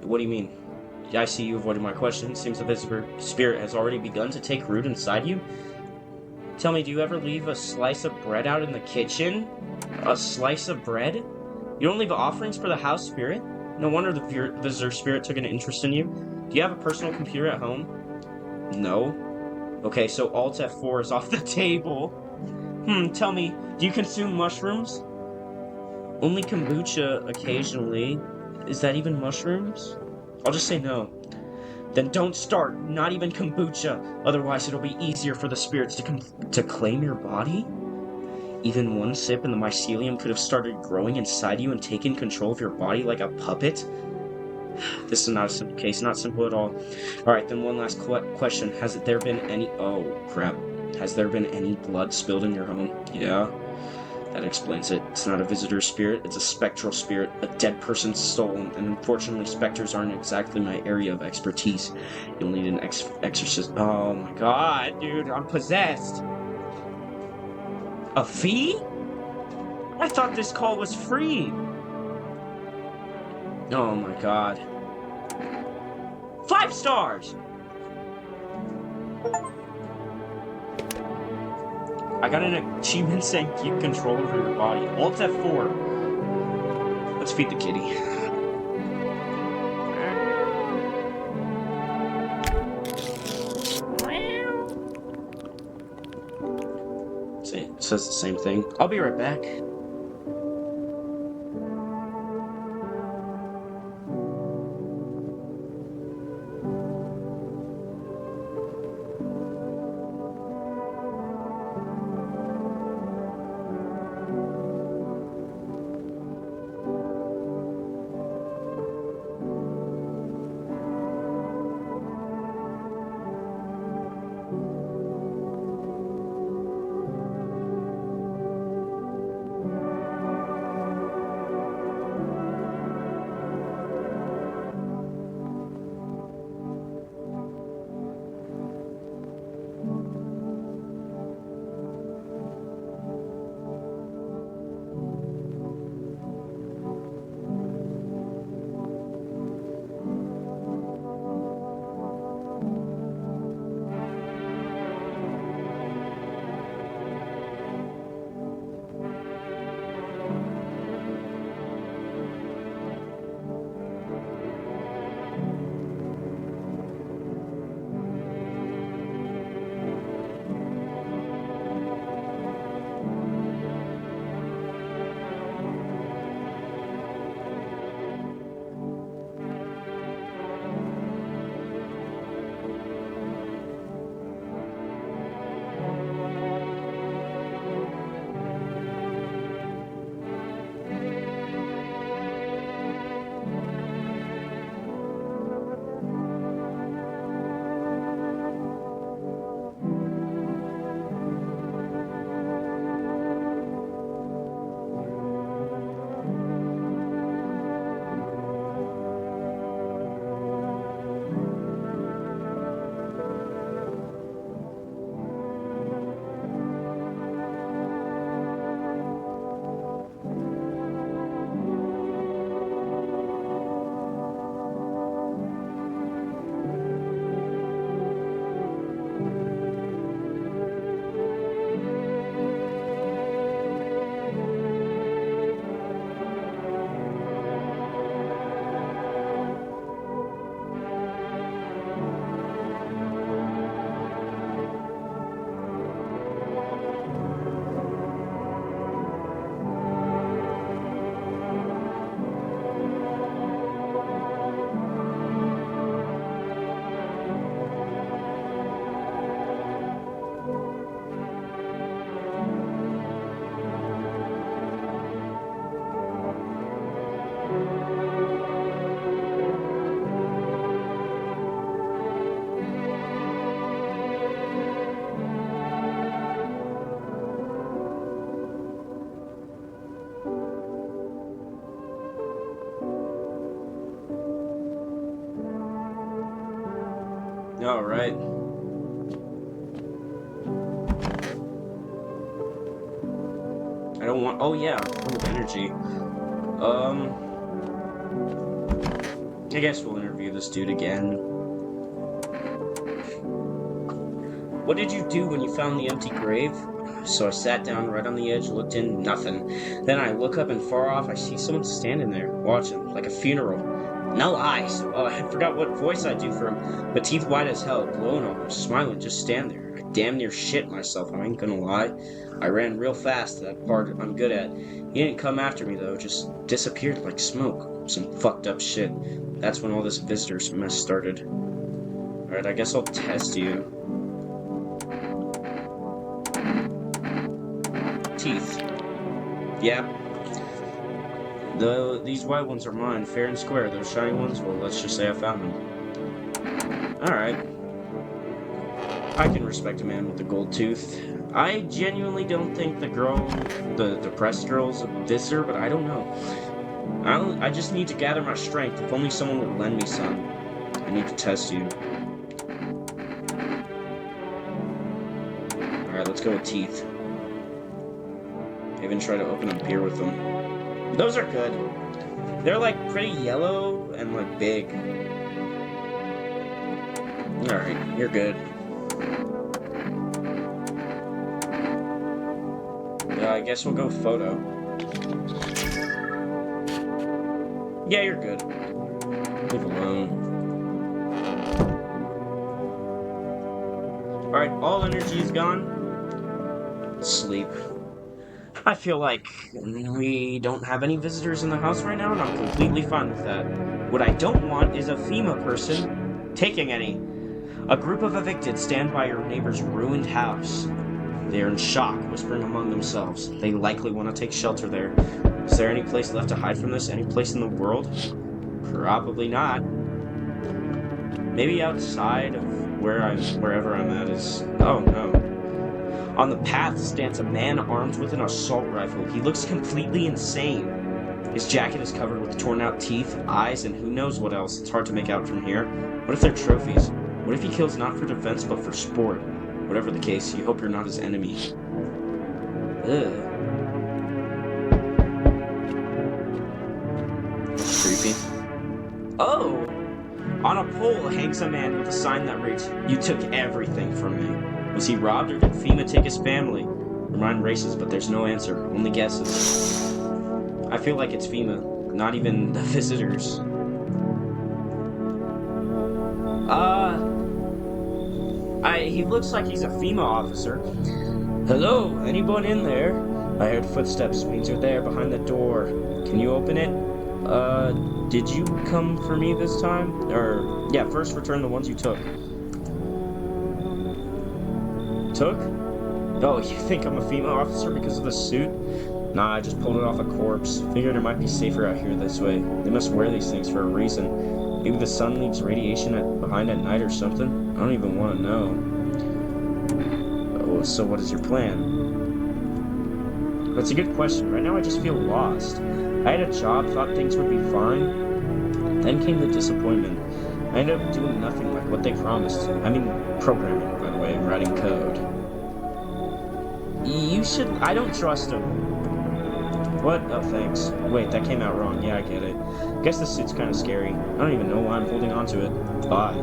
What do you mean? I see you avoided my question. Seems the visitor spirit has already begun to take root inside you. Tell me, do you ever leave a slice of bread out in the kitchen? A slice of bread? You don't leave offerings for the house spirit? No wonder the visitor spirit took an interest in you. Do you have a personal computer at home? No. Okay, so Alt F4 is off the table. Tell me, do you consume mushrooms? Only kombucha occasionally. Is that even mushrooms? I'll just say no. Then don't start, not even kombucha. Otherwise it'll be easier for the spirits to claim your body? Even one sip and the mycelium could have started growing inside you and taken control of your body like a puppet? This is not a simple case, not simple at all. Alright, then one last question. Has there been any... Oh, crap. Has there been any blood spilled in your home? Yeah. That explains it. It's not a visitor spirit, it's a spectral spirit, a dead person's soul, and unfortunately specters aren't exactly my area of expertise. You'll need an exorcist. Oh my god, dude, I'm possessed! A fee? I thought this call was free! Oh my god. 5 stars! I got an achievement saying keep control over your body. Alt F4. Let's feed the kitty. It says the same thing. I'll be right back. All right. I don't want. Oh yeah, energy. I guess we'll interview this dude again. What did you do when you found the empty grave? So I sat down right on the edge, looked in, nothing. Then I look up and far off, I see someone standing there, watching, like a funeral. No eyes. Oh, I forgot what voice I do for him, but teeth white as hell, glowing almost, smiling, just stand there. I damn near shit myself, I ain't gonna lie. I ran real fast, that part I'm good at. He didn't come after me though, just disappeared like smoke. Some fucked up shit. That's when all this visitors mess started. Alright, I guess I'll test you. Teeth. Yeah. These white ones are mine, fair and square. Those shiny ones, well, let's just say I found them. Alright. I can respect a man with a gold tooth. I genuinely don't think the depressed girl's a visitor, but I don't know. I just need to gather my strength. If only someone would lend me some. I need to test you. Alright, let's go with teeth. Even try to open a beer with them. Those are good. They're like pretty yellow and like big. Alright, you're good. Yeah, I guess we'll go photo. Yeah, you're good. Leave alone. Alright, all energy is gone. Sleep. I feel like we don't have any visitors in the house right now, and I'm completely fine with that. What I don't want is a FEMA person taking any. A group of evicted stand by your neighbor's ruined house. They are in shock, whispering among themselves. They likely want to take shelter there. Is there any place left to hide from this? Any place in the world? Probably not. Maybe outside of wherever I'm at is... Oh, no. On the path stands a man armed with an assault rifle. He looks completely insane. His jacket is covered with torn out teeth, eyes, and who knows what else. It's hard to make out from here. What if they're trophies? What if he kills not for defense, but for sport? Whatever the case, you hope you're not his enemy. Ugh. That's creepy. Oh! On a pole hangs a man with a sign that reads, "You took everything from me." Was he robbed, or did FEMA take his family? Your mind races, but there's no answer, only guesses. I feel like it's FEMA, not even the visitors. He looks like he's a FEMA officer. Hello, anyone in there? I heard footsteps, means you're there behind the door. Can you open it? Did you come for me this time? Yeah, first return the ones you took. Took? Oh, you think I'm a FEMA officer because of the suit? Nah, I just pulled it off a corpse. Figured it might be safer out here this way. They must wear these things for a reason. Maybe the sun leaves radiation behind at night or something? I don't even want to know. Oh, so what is your plan? That's a good question. Right now I just feel lost. I had a job, thought things would be fine. Then came the disappointment. I ended up doing nothing like what they promised. I mean, programming, by the way, writing code. I don't trust him. What? Oh, thanks. Wait, that came out wrong. Yeah, I get it. Guess this suit's kind of scary. I don't even know why I'm holding on to it. Bye.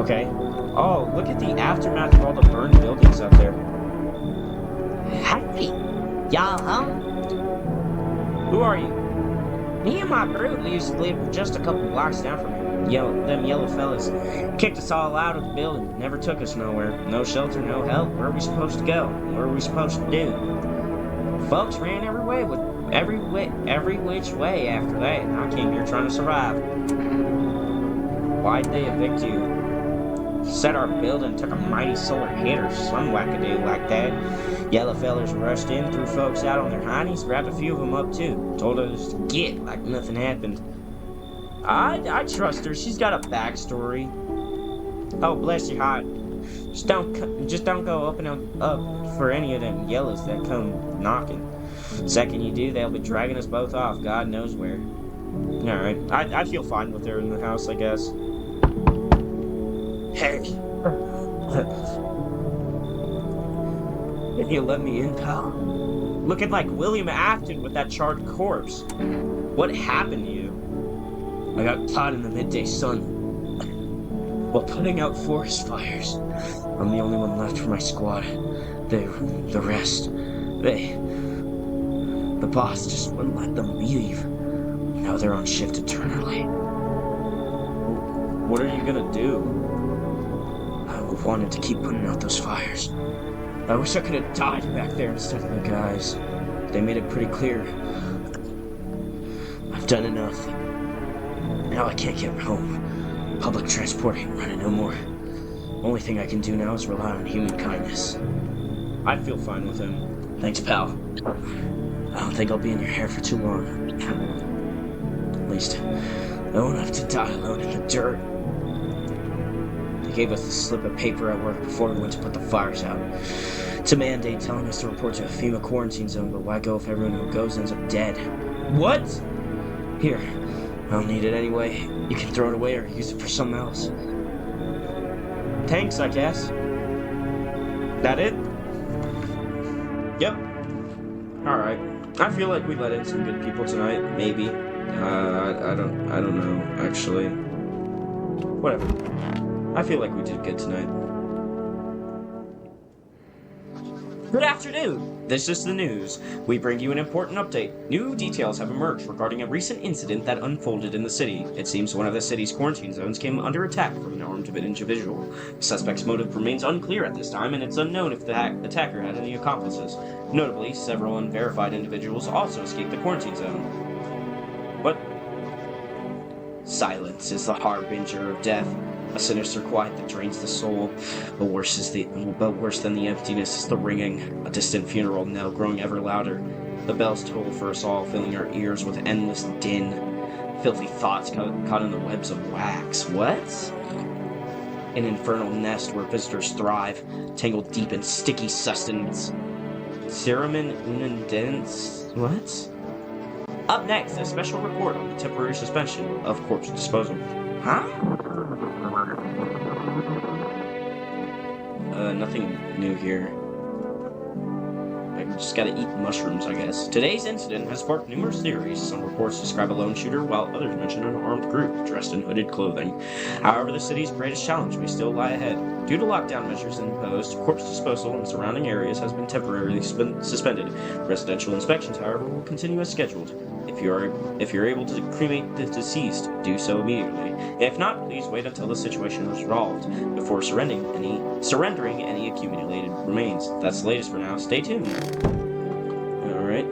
Okay. Oh, look at the aftermath of all the burned buildings out there. Hey, y'all home? Who are you? Me and my brood used to live just a couple blocks down from here. Them yellow fellas kicked us all out of the building. Never took us nowhere. No shelter, no help. Where are we supposed to go? What are we supposed to do? Folks ran every which way after that, and I came here trying to survive. Why'd they evict you? Said our building took a mighty solar hit or some wackadoo like that. Yellow fellers rushed in, threw folks out on their hindies, grabbed a few of them up too. Told us to get like nothing happened. I trust her. She's got a backstory. Oh, bless your heart. Just don't go opening up for any of them yellows that come knocking. Second you do, they'll be dragging us both off, God knows where. Alright, I feel fine with her in the house, I guess. Hey. Can you let me in, pal? Looking like William Afton with that charred corpse. What happened to you? I got caught in the midday sun while putting out forest fires. I'm the only one left for my squad. The rest, the boss just wouldn't let them leave. Now they're on shift eternally. What are you gonna do? I wanted to keep putting out those fires. I wish I could have died back there instead of the guys. They made it pretty clear. I've done enough. Now I can't get home. Public transport ain't running no more. Only thing I can do now is rely on human kindness. I feel fine with him. Thanks, pal. I don't think I'll be in your hair for too long. At least, I won't have to die alone in the dirt. They gave us a slip of paper at work before we went to put the fires out. It's a mandate telling us to report to a FEMA quarantine zone, but why go if everyone who goes ends up dead? What? Here, I don't need it anyway. You can throw it away or use it for something else. Thanks, I guess. That it? Yep. Alright. I feel like we let in some good people tonight, maybe. I don't know, actually. Whatever. I feel like we did good tonight. Good afternoon! This is the news. We bring you an important update. New details have emerged regarding a recent incident that unfolded in the city. It seems one of the city's quarantine zones came under attack from an armed individual. The suspect's motive remains unclear at this time, and it's unknown if the attacker had any accomplices. Notably, several unverified individuals also escaped the quarantine zone. What? Silence is the harbinger of death. A sinister quiet that drains the soul, but worse than the emptiness is the ringing, a distant funeral knell growing ever louder. The bells toll for us all, filling our ears with endless din. Filthy thoughts caught in the webs of wax. What? An infernal nest where visitors thrive, tangled deep in sticky sustenance. Ceremen unendens. What? Up next, a special report on the temporary suspension of corpse disposal. Huh? Nothing new here. I just gotta eat mushrooms, I guess. Today's incident has sparked numerous theories. Some reports describe a lone shooter, while others mention an armed group dressed in hooded clothing. However, the city's greatest challenge may still lie ahead. Due to lockdown measures imposed, corpse disposal in surrounding areas has been temporarily suspended. Residential inspections, however, will continue as scheduled. If you're able to cremate the deceased, do so immediately. If not, please wait until the situation is resolved before surrendering any accumulated remains. That's the latest for now. Stay tuned. Alright.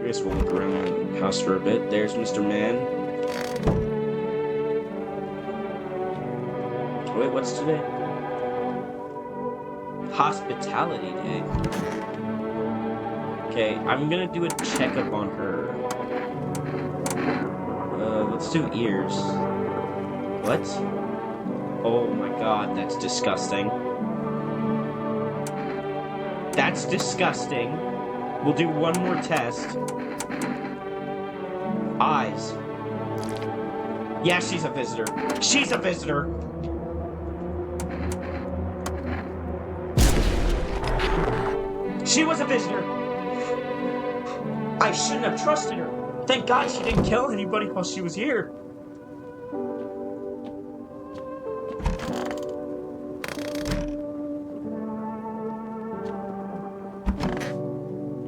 I guess we'll look around the house for a bit. There's Mr. Man. Wait, what's today? Hospitality Day. Okay, I'm gonna do a checkup on her. Let's do ears. What? Oh my god, that's disgusting. That's disgusting. We'll do one more test. Eyes. Yeah, she's a visitor. She's a visitor! She was a visitor! I shouldn't have trusted her. Thank God she didn't kill anybody while she was here.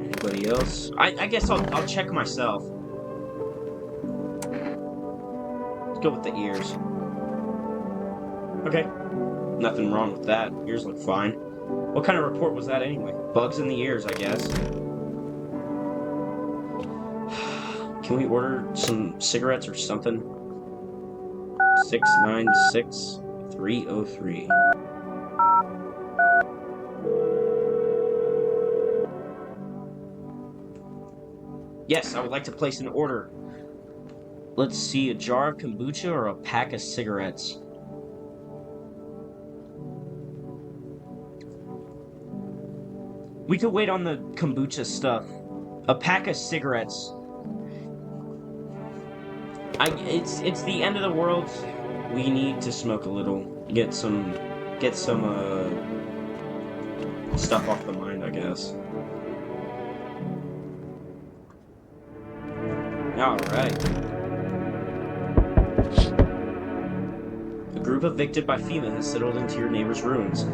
Anybody else? I guess I'll check myself. Let's go with the ears. Okay. Nothing wrong with that. Ears look fine. What kind of report was that anyway? Bugs in the ears, I guess. Can we order some cigarettes or something? 696-303. Yes, I would like to place an order. Let's see, a jar of kombucha or a pack of cigarettes? We could wait on the kombucha stuff. A pack of cigarettes. It's the end of the world. We need to smoke a little. Get some stuff off the mind, I guess. Alright. A group evicted by FEMA has settled into your neighbor's ruins.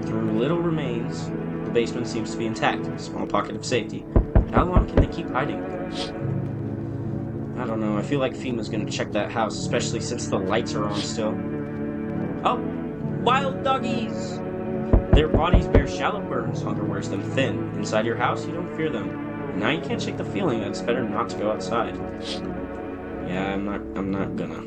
Through little remains, the basement seems to be intact, a small pocket of safety. How long can they keep hiding? I don't know, I feel like FEMA's gonna check that house, especially since the lights are on still. Oh! Wild doggies! Their bodies bear shallow burns, hunger wears them thin. Inside your house, you don't fear them. Now you can't shake the feeling that it's better not to go outside. Yeah, I'm not gonna.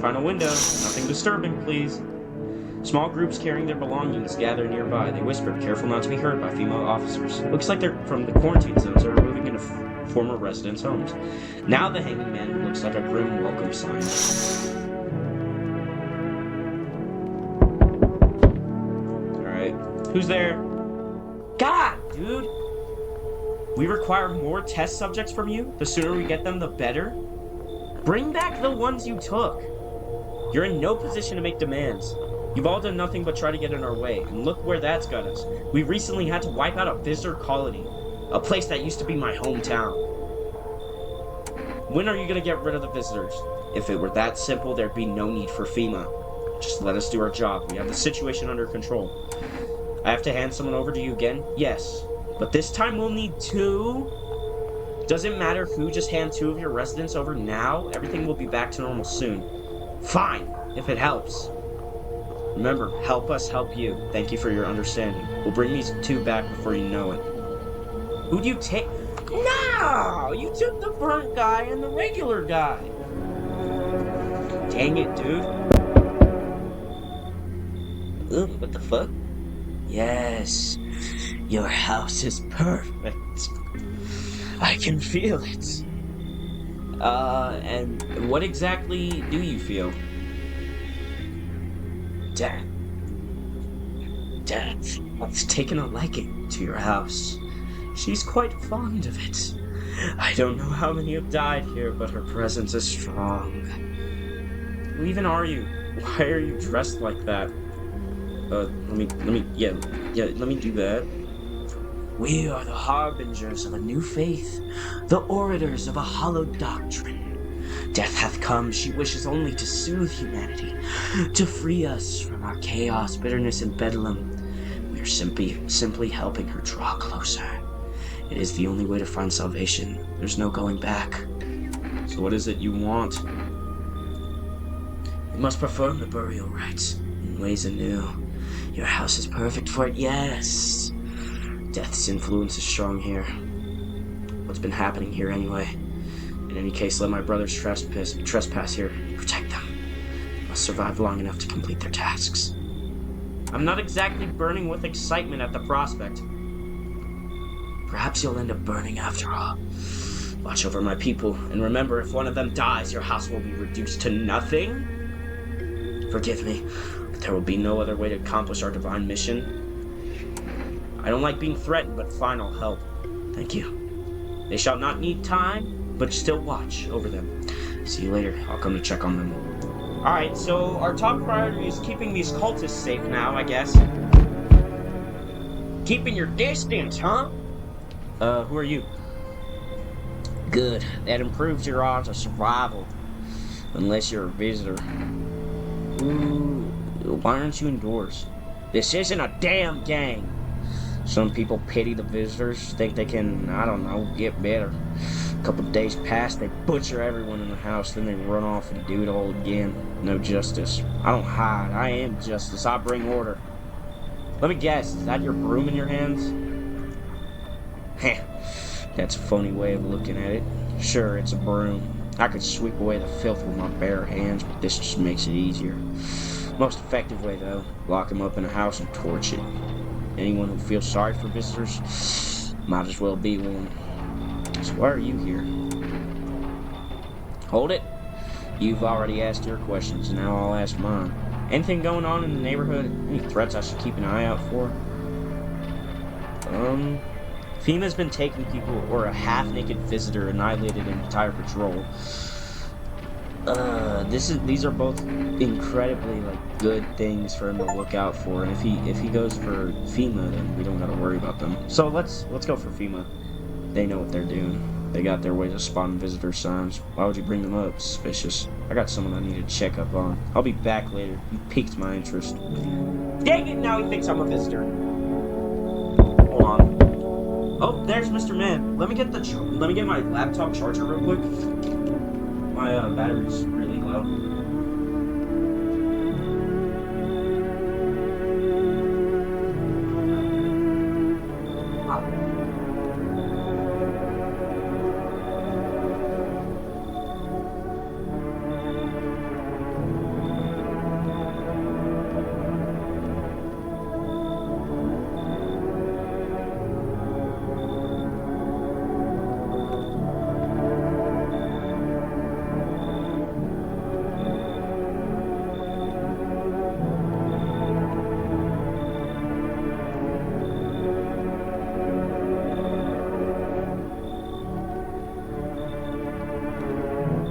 Final window. Nothing disturbing, please. Small groups carrying their belongings gather nearby. They whisper, careful not to be heard by female officers. Looks like they're from the quarantine zones or moving into former residents' homes. Now the hanging man looks like a grim welcome sign. Alright. Who's there? God, dude! We require more test subjects from you. The sooner we get them, the better. Bring back the ones you took. You're in no position to make demands. You've all done nothing but try to get in our way, and look where that's got us. We recently had to wipe out a visitor colony, a place that used to be my hometown. When are you gonna get rid of the visitors? If it were that simple, there'd be no need for FEMA. Just let us do our job. We have the situation under control. I have to hand someone over to you again? Yes. But this time we'll need 2? Doesn't matter who, just hand 2 of your residents over now. Everything will be back to normal soon. Fine, if it helps. Remember, help us help you. Thank you for your understanding. We'll bring these 2 back before you know it. Who'd you take? No! You took the burnt guy and the regular guy. Dang it, dude. Ugh, what the fuck? Yes. Your house is perfect. I can feel it. And what exactly do you feel? Dad's taken a liking to your house. She's quite fond of it. I don't know how many have died here, but her presence is strong. Who even are you? Why are you dressed like that? Let me do that. We are the harbingers of a new faith, the orators of a hallowed doctrine. Death hath come, she wishes only to soothe humanity, to free us from our chaos, bitterness, and bedlam. We are simply helping her draw closer. It is the only way to find salvation. There's no going back. So what is it you want? You must perform the burial rites in ways anew. Your house is perfect for it, yes. Death's influence is strong here. What's been happening here anyway? In any case, let my brothers trespass here. Protect them. They must survive long enough to complete their tasks. I'm not exactly burning with excitement at the prospect. Perhaps you'll end up burning after all. Watch over my people, and remember, if one of them dies, your house will be reduced to nothing. Forgive me, but there will be no other way to accomplish our divine mission. I don't like being threatened, but fine, I'll help. Thank you. They shall not need time, but still watch over them. See you later. I'll come to check on them. Alright, so our top priority is keeping these cultists safe now, I guess. Keeping your distance, huh? Who are you? Good. That improves your odds of survival. Unless you're a visitor. Ooh, why aren't you indoors? This isn't a damn gang. Some people pity the visitors, think they can, I don't know, get better. A couple of days pass, they butcher everyone in the house, then they run off and do it all again. No justice. I don't hide. I am justice. I bring order. Let me guess, is that your broom in your hands? Heh, that's a funny way of looking at it. Sure, it's a broom. I could sweep away the filth with my bare hands, but this just makes it easier. Most effective way, though, lock them up in a house and torch it. Anyone who feels sorry for visitors might as well be one. So why are you here? Hold it. You've already asked your questions, now I'll ask mine. Anything going on in the neighborhood? Any threats I should keep an eye out for? FEMA's been taking people or a half-naked visitor annihilated an entire patrol. These are both incredibly good things for him to look out for, and if he goes for FEMA, then we don't gotta worry about them. So let's go for FEMA. They know what they're doing. They got their ways of spotting visitor signs. Why would you bring them up? Suspicious. I got someone I need to check up on. I'll be back later. You piqued my interest. Dang it! Now he thinks I'm a visitor. Hold on. Oh, there's Mr. Man. Let me get my laptop charger real quick. My battery's really low.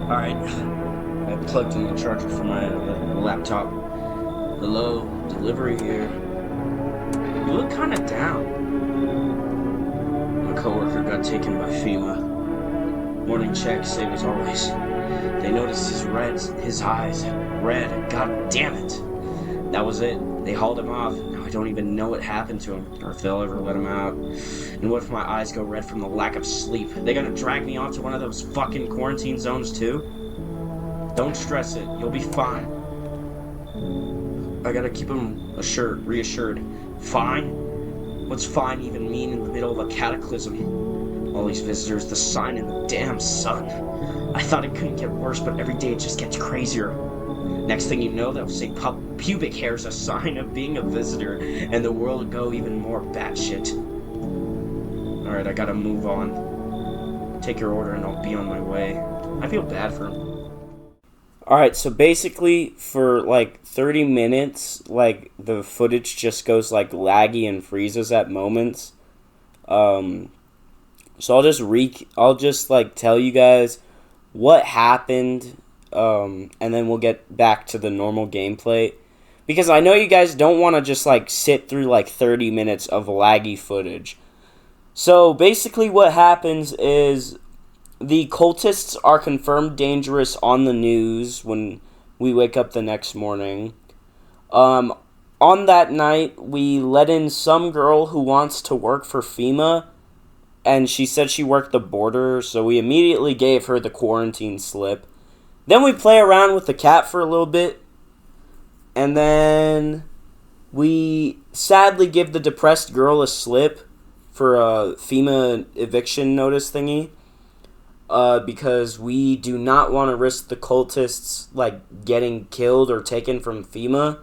Alright. I plugged in the charger for my laptop. Hello, delivery here. You look kinda down. My coworker got taken by FEMA. Morning check, same as always. They noticed his eyes red. God damn it. That was it. They hauled him off. Now I don't even know what happened to him, or if they'll ever let him out. And what if my eyes go red from the lack of sleep? They gonna drag me off to one of those fucking quarantine zones too? Don't stress it. You'll be fine. I gotta keep him reassured. Fine? What's fine even mean in the middle of a cataclysm? All these visitors, the sign in the damn sun. I thought it couldn't get worse, but every day it just gets crazier. Next thing you know, they'll say pubic hair is a sign of being a visitor, and the world will go even more batshit. Alright, I gotta move on. Take your order and I'll be on my way. I feel bad for him. Alright, so basically, for like 30 minutes, like, the footage just goes like laggy and freezes at moments. So I'll just like tell you guys what happened, and then we'll get back to the normal gameplay. Because I know you guys don't want to just like sit through like 30 minutes of laggy footage. So basically what happens is the cultists are confirmed dangerous on the news when we wake up the next morning. On that night, we let in some girl who wants to work for FEMA, and she said she worked the border, so we immediately gave her the quarantine slip. Then we play around with the cat for a little bit, and then we sadly give the depressed girl a slip for a FEMA eviction notice thingy, because we do not want to risk the cultists like getting killed or taken from FEMA,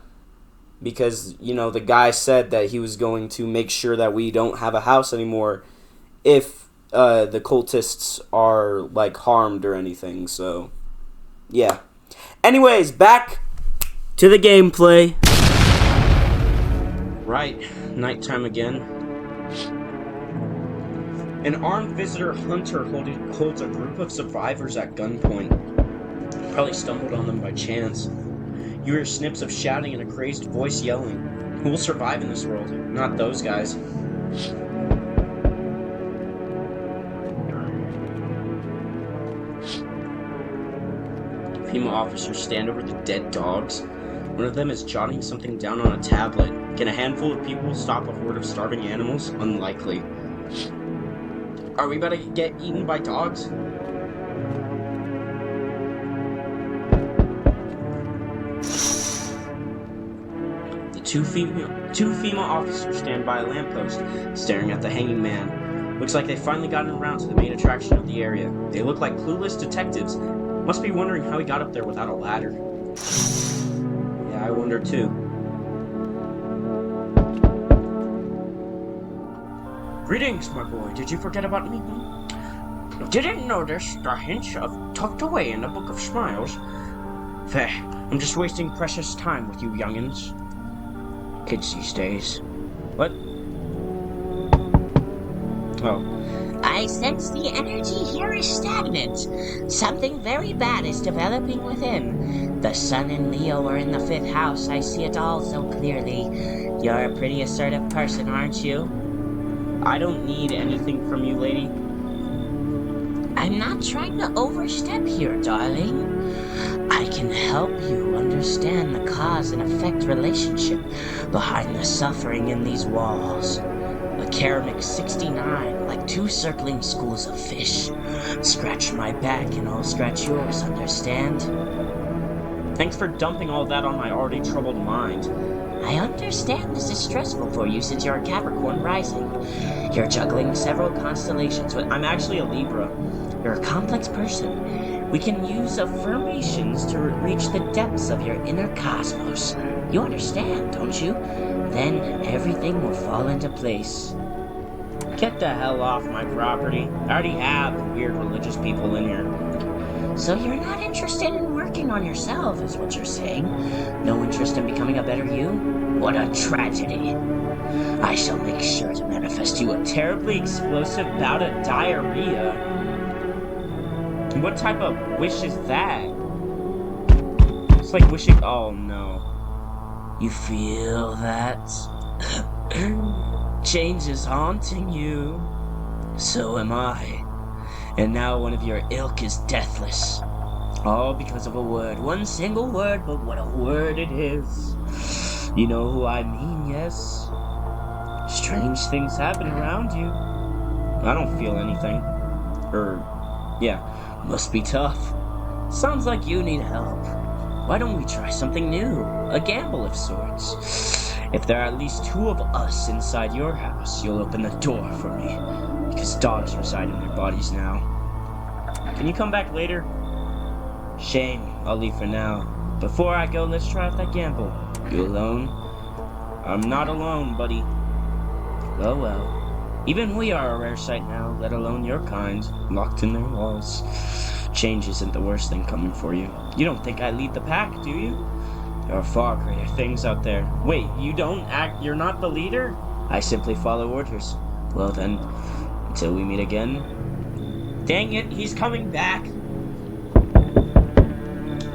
because, you know, the guy said that he was going to make sure that we don't have a house anymore if the cultists are like harmed or anything. So yeah, anyways, back to the gameplay. Right, nighttime again. An armed visitor hunter holds a group of survivors at gunpoint. Probably stumbled on them by chance. You hear snips of shouting and a crazed voice yelling. Who will survive in this world? Not those guys. FEMA officers stand over the dead dogs. One of them is jotting something down on a tablet. Can a handful of people stop a horde of starving animals? Unlikely. Are we about to get eaten by dogs? The two FEMA officers stand by a lamppost, staring at the hanging man. Looks like they finally gotten around to the main attraction of the area. They look like clueless detectives. Must be wondering how he got up there without a ladder. Yeah, I wonder too. Greetings, my boy. Did you forget about me? Didn't notice the hint of tucked away in the Book of Smiles. Fair. I'm just wasting precious time with you youngins. Kids these days. What? Oh. I sense the energy here is stagnant. Something very bad is developing within. The sun and Leo are in the 5th house. I see it all so clearly. You're a pretty assertive person, aren't you? I don't need anything from you, lady. I'm not trying to overstep here, darling. I can help you understand the cause and effect relationship behind the suffering in these walls. A Karamik 69, like 2 circling schools of fish. Scratch my back and I'll scratch yours, understand? Thanks for dumping all that on my already troubled mind. I understand this is stressful for you since you're a Capricorn rising. You're juggling several constellations with... I'm actually a Libra. You're a complex person. We can use affirmations to reach the depths of your inner cosmos. You understand, don't you? Then everything will fall into place. Get the hell off my property. I already have weird religious people in here. So you're not interested in working on yourself, is what you're saying? No interest in becoming a better you? What a tragedy. I shall make sure to manifest you a terribly explosive bout of diarrhea. what type of wish is that? It's like wishing. Oh no. You feel that? Change is haunting you. So am I. And now one of your ilk is deathless. All because of a word. One single word, but what a word it is. You know who I mean, yes? Strange things happen around you. I don't feel anything. Yeah. Must be tough. Sounds like you need help. Why don't we try something new? A gamble of sorts. If there are at least 2 of us inside your house, you'll open the door for me. Because dogs reside in their bodies now. Can you come back later? Shame, I'll leave for now. Before I go, let's try out that gamble. You alone? I'm not alone, buddy. Oh well. Even we are a rare sight now, let alone your kind, locked in their walls. Change isn't the worst thing coming for you. You don't think I lead the pack, do you? There are far greater things out there. Wait, you're not the leader? I simply follow orders. Well then, until we meet again. Dang it, he's coming back!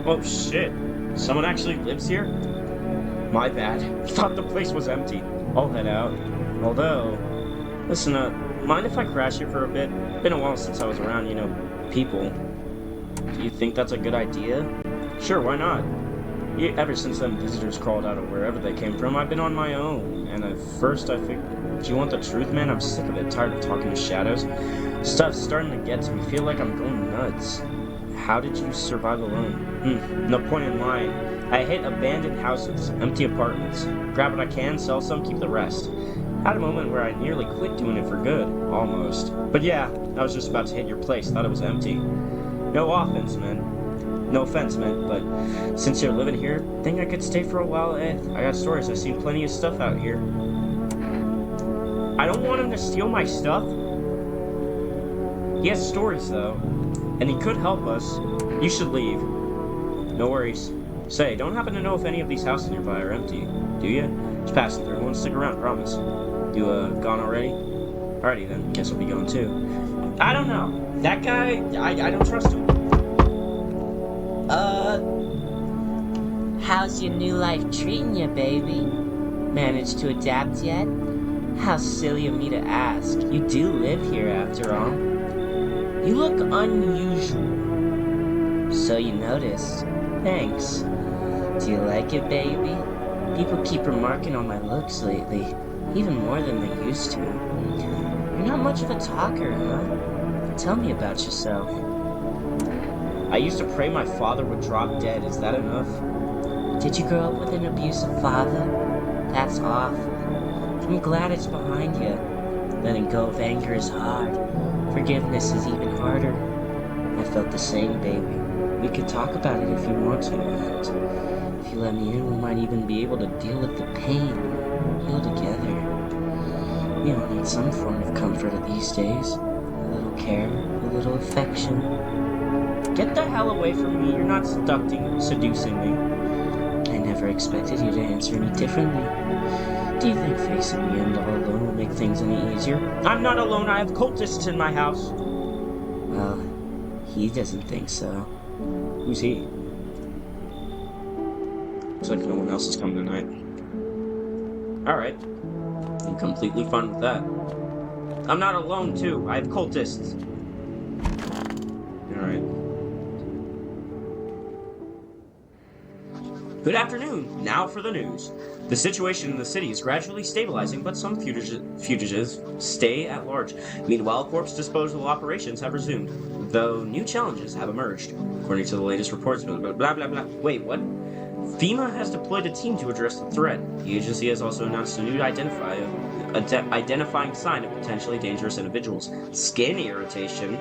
Oh shit, someone actually lives here? My bad, thought the place was empty. I'll head out. Although, listen up, mind if I crash here for a bit? Been a while since I was around, people. Do you think that's a good idea? Sure, why not? Ever since them visitors crawled out of wherever they came from, I've been on my own. And at first I figured, do you want the truth, man? I'm sick of it, tired of talking to shadows. Stuff's starting to get to me, feel like I'm going nuts. How did you survive alone? No point in lying. I hit abandoned houses, empty apartments. Grab what I can, sell some, keep the rest. Had a moment where I nearly quit doing it for good. Almost. But yeah, I was just about to hit your place, thought it was empty. No offense, man. No offense, man, but since you're living here, think I could stay for a while, Ed? I got stories, I've seen plenty of stuff out here. I don't want him to steal my stuff. He has stories, though, and he could help us. You should leave. No worries. Say, don't happen to know if any of these houses nearby are empty, do you? Just passing through, won't stick around, promise. You, gone already? Alrighty then, guess I'll be going too. I don't know. That guy, I don't trust him. How's your new life treating you, baby? Managed to adapt yet? How silly of me to ask. You do live here, after all. You look unusual. So you noticed. Thanks. Do you like it, baby? People keep remarking on my looks lately, even more than they used to. You're not much of a talker, huh? Tell me about yourself. I used to pray my father would drop dead. Is that enough? Did you grow up with an abusive father? That's awful. I'm glad it's behind you. Letting go of anger is hard. Forgiveness is even harder. I felt the same, baby. We could talk about it if you want to, and if you let me in, we might even be able to deal with the pain, heal together. We all need some form of comfort these days. A little care, a little affection. Get the hell away from me, you're not seducing me. I never expected you to answer any differently. Do you think facing the end all alone will make things any easier? I'm not alone, I have cultists in my house. Well, he doesn't think so. Who's he? Looks like no one else is coming tonight. Alright. I'm completely fine with that. I'm not alone, too. I have cultists. Alright. Good afternoon. Now for the news. The situation in the city is gradually stabilizing, but some fugitives stay at large. Meanwhile, corpse disposal operations have resumed, though new challenges have emerged. According to the latest reports, blah, blah, blah, blah. Wait, what? FEMA has deployed a team to address the threat. The agency has also announced a new identifying sign of potentially dangerous individuals. Skin irritation.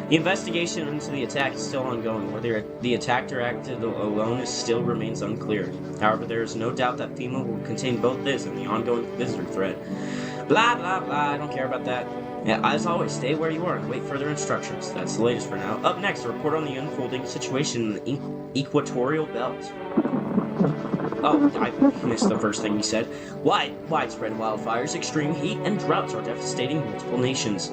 The investigation into the attack is still ongoing. Whether the attacker acted alone still remains unclear. However, there is no doubt that FEMA will contain both this and the ongoing visitor threat. Blah, blah, blah. I don't care about that. Yeah, as always, stay where you are and wait further instructions. That's the latest for now. Up next, a report on the unfolding situation in the Equatorial Belt. Oh, I missed the first thing he said. Widespread wildfires, extreme heat, and droughts are devastating multiple nations.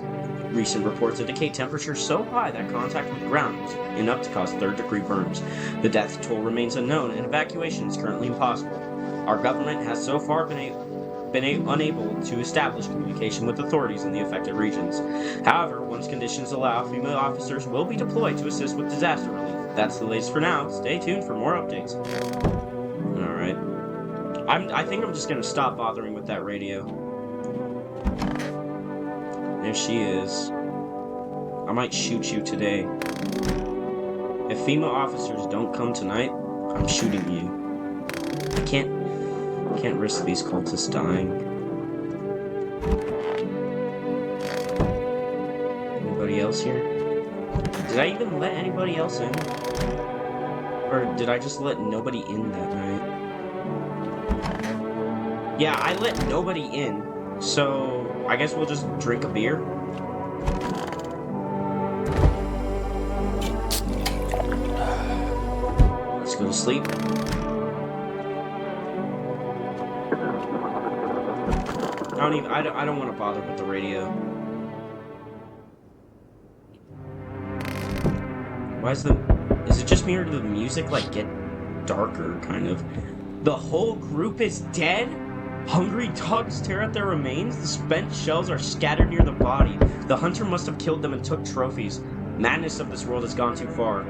Recent reports indicate temperatures so high that contact with ground is enough to cause third-degree burns. The death toll remains unknown, and evacuation is currently impossible. Our government has so far been unable to establish communication with authorities in the affected regions. However, once conditions allow, female officers will be deployed to assist with disaster relief. That's the latest for now. Stay tuned for more updates. Alright. I think I'm just gonna stop bothering with that radio. There she is. I might shoot you today. If female officers don't come tonight, I'm shooting you. I can't risk these cultists dying. Anybody else here? Did I even let anybody else in? Or did I just let nobody in that night? Yeah, I let nobody in. So, I guess we'll just drink a beer. Let's go to sleep. I don't want to bother with the radio. Is it just me or did the music like get darker, kind of? The whole group is dead? Hungry dogs tear at their remains? The spent shells are scattered near the body. The hunter must have killed them and took trophies. Madness of this world has gone too far.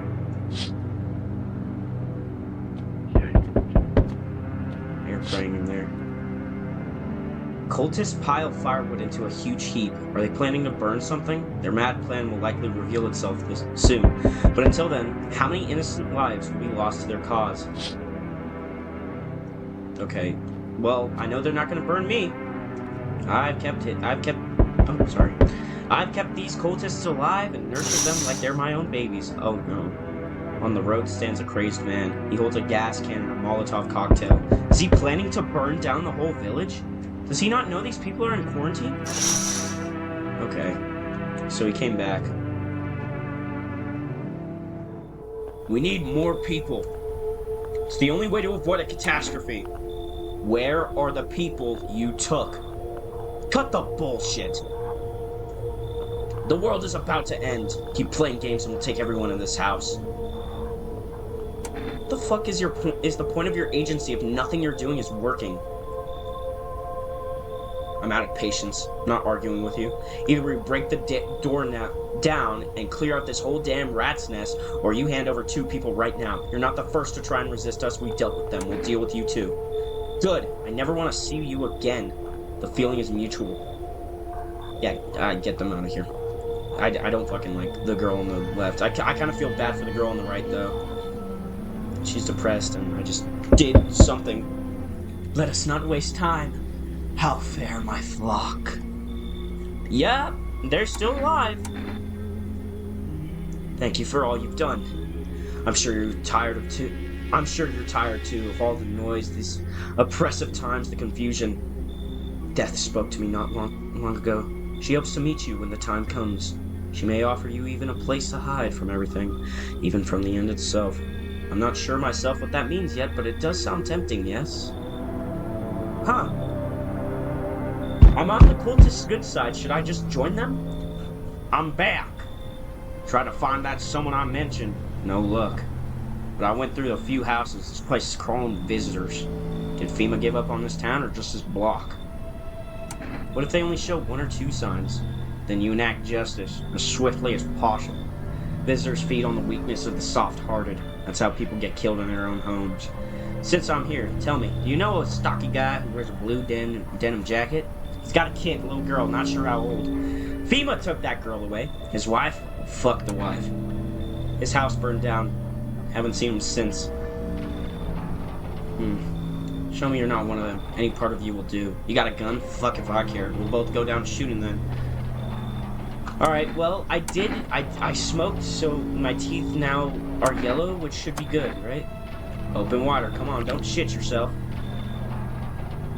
They're praying in there. Cultists pile firewood into a huge heap. Are they planning to burn something? Their mad plan will likely reveal itself soon. But until then, how many innocent lives will be lost to their cause? Okay. Well, I know they're not going to burn me. I've kept these cultists alive and nurtured them like they're my own babies. Oh no. On the road stands a crazed man. He holds a gas can and a Molotov cocktail. Is he planning to burn down the whole village? Does he not know these people are in quarantine? Okay. So he came back. We need more people. It's the only way to avoid a catastrophe. Where are the people you took? Cut the bullshit. The world is about to end. Keep playing games and we'll take everyone in this house. What the fuck is the point of your agency if nothing you're doing is working? I'm out of patience. I'm not arguing with you. Either we break the door down and clear out this whole damn rat's nest, or you hand over 2 people right now. You're not the first to try and resist us. We dealt with them. We'll deal with you too. Good. I never want to see you again. The feeling is mutual. Yeah, get them out of here. I don't fucking like the girl on the left. I kind of feel bad for the girl on the right, though. She's depressed, and I just did something. Let us not waste time. How fare my flock? Yeah, they're still alive. Thank you for all you've done. I'm sure you're tired too of all the noise, these oppressive times, the confusion. Death spoke to me not long ago. She hopes to meet you when the time comes. She may offer you even a place to hide from everything, even from the end itself. I'm not sure myself what that means yet, but it does sound tempting, yes? Huh. I'm on the cultist's good side. Should I just join them? I'm back. Try to find that someone I mentioned. No luck. But I went through a few houses. This place is crawling with visitors. Did FEMA give up on this town or just this block? What if they only show 1 or 2 signs? Then you enact justice as swiftly as possible. Visitors feed on the weakness of the soft-hearted. That's how people get killed in their own homes. Since I'm here, tell me, do you know a stocky guy who wears a blue denim jacket? He's got a kid, a little girl, not sure how old. FEMA took that girl away. His wife? Fuck the wife. His house burned down. Haven't seen him since. Show me you're not one of them. Any part of you will do. You got a gun? Fuck if I care. We'll both go down shooting then. Alright, well, I smoked, so my teeth now are yellow, which should be good, right? Open water, come on, don't shit yourself.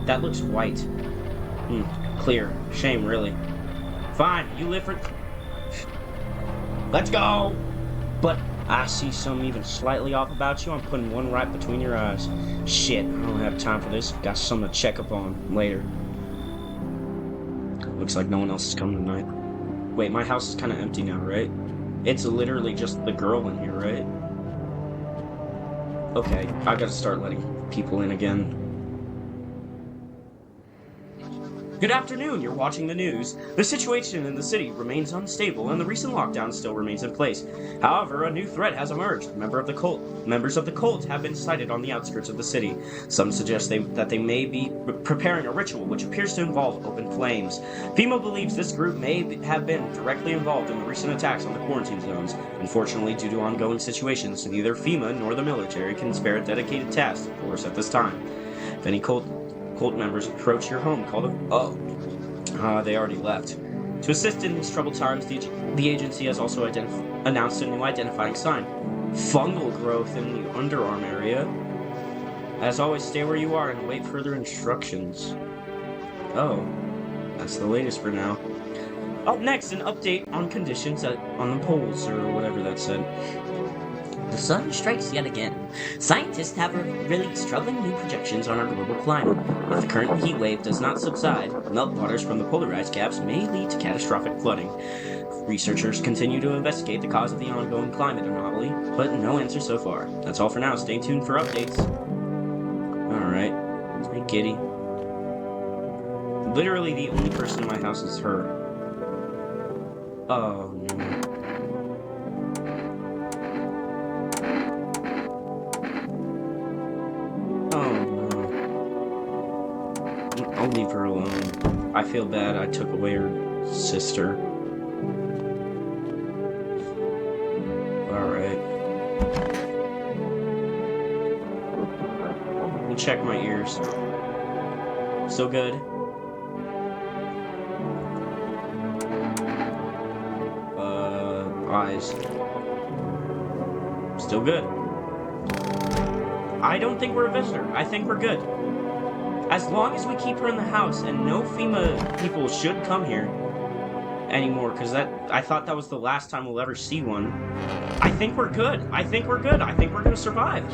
That looks white. Clear. Shame, really. Fine, you live for... Let's go! But I see something even slightly off about you. I'm putting one right between your eyes. Shit, I don't have time for this. Got something to check up on later. Looks like no one else is coming tonight. Wait, my house is kind of empty now, right? It's literally just the girl in here, right? Okay, I gotta start letting people in again. Good afternoon, you're watching the news. The situation in the city remains unstable and the recent lockdown still remains in place. However, a new threat has emerged. Members of the cult have been sighted on the outskirts of the city. Some suggest that they may be preparing a ritual which appears to involve open flames. FEMA believes this group may have been directly involved in the recent attacks on the quarantine zones. Unfortunately, due to ongoing situations, neither FEMA nor the military can spare a dedicated task force at this time. If any cult members approach your home, call them. They already left. To assist in these troubled times, the agency has also announced a new identifying sign: fungal growth in the underarm area. As always, stay where you are and await further instructions. Oh, that's the latest for now. Up next, an update on conditions on the poles, or whatever that said. The sun strikes yet again. Scientists have released troubling new projections on our global climate. If the current heat wave does not subside, meltwaters from the polarized caps may lead to catastrophic flooding. Researchers continue to investigate the cause of the ongoing climate anomaly, but no answer so far. That's all for now. Stay tuned for updates. Alright. Hey, kitty. Literally the only person in my house is her. Oh, no. I'll leave her alone. I feel bad I took away her sister. Alright. Let me check my ears. Still good. Eyes. Still good. I don't think we're a visitor. I think we're good. As long as we keep her in the house and no FEMA people should come here anymore, because I thought that was the last time we'll ever see one. I think we're good. I think we're good. I think we're going to survive.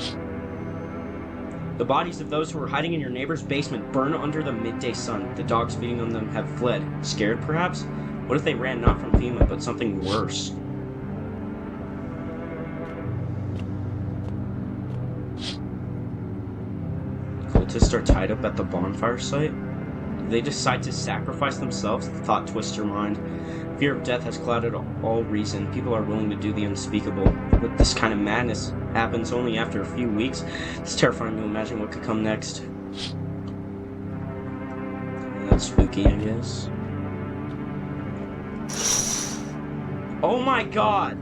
The bodies of those who were hiding in your neighbor's basement burn under the midday sun. The dogs feeding on them have fled. Scared, perhaps? What if they ran not from FEMA, but something worse? Cultists are tied up at the bonfire site? Do they decide to sacrifice themselves? The thought twists your mind. Fear of death has clouded all reason. People are willing to do the unspeakable. But this kind of madness happens only after a few weeks. It's terrifying to imagine what could come next. That's spooky, I guess. Oh my god!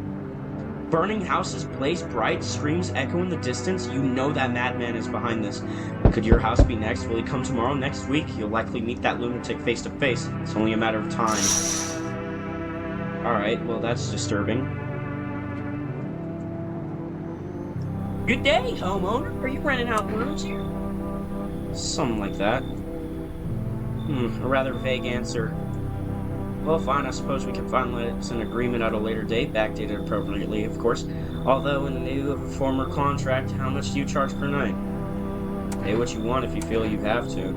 Burning houses blaze bright, screams echo in the distance. You know that madman is behind this. Could your house be next? Will he come tomorrow? Next week? You'll likely meet that lunatic face to face. It's only a matter of time. Alright, well that's disturbing. Good day, homeowner. Are you renting out rooms here? Something like that. A rather vague answer. Well, fine, I suppose we can finalize an agreement at a later date, backdated appropriately, of course. Although, in lieu of a former contract, how much do you charge per night? Pay what you want if you feel you have to.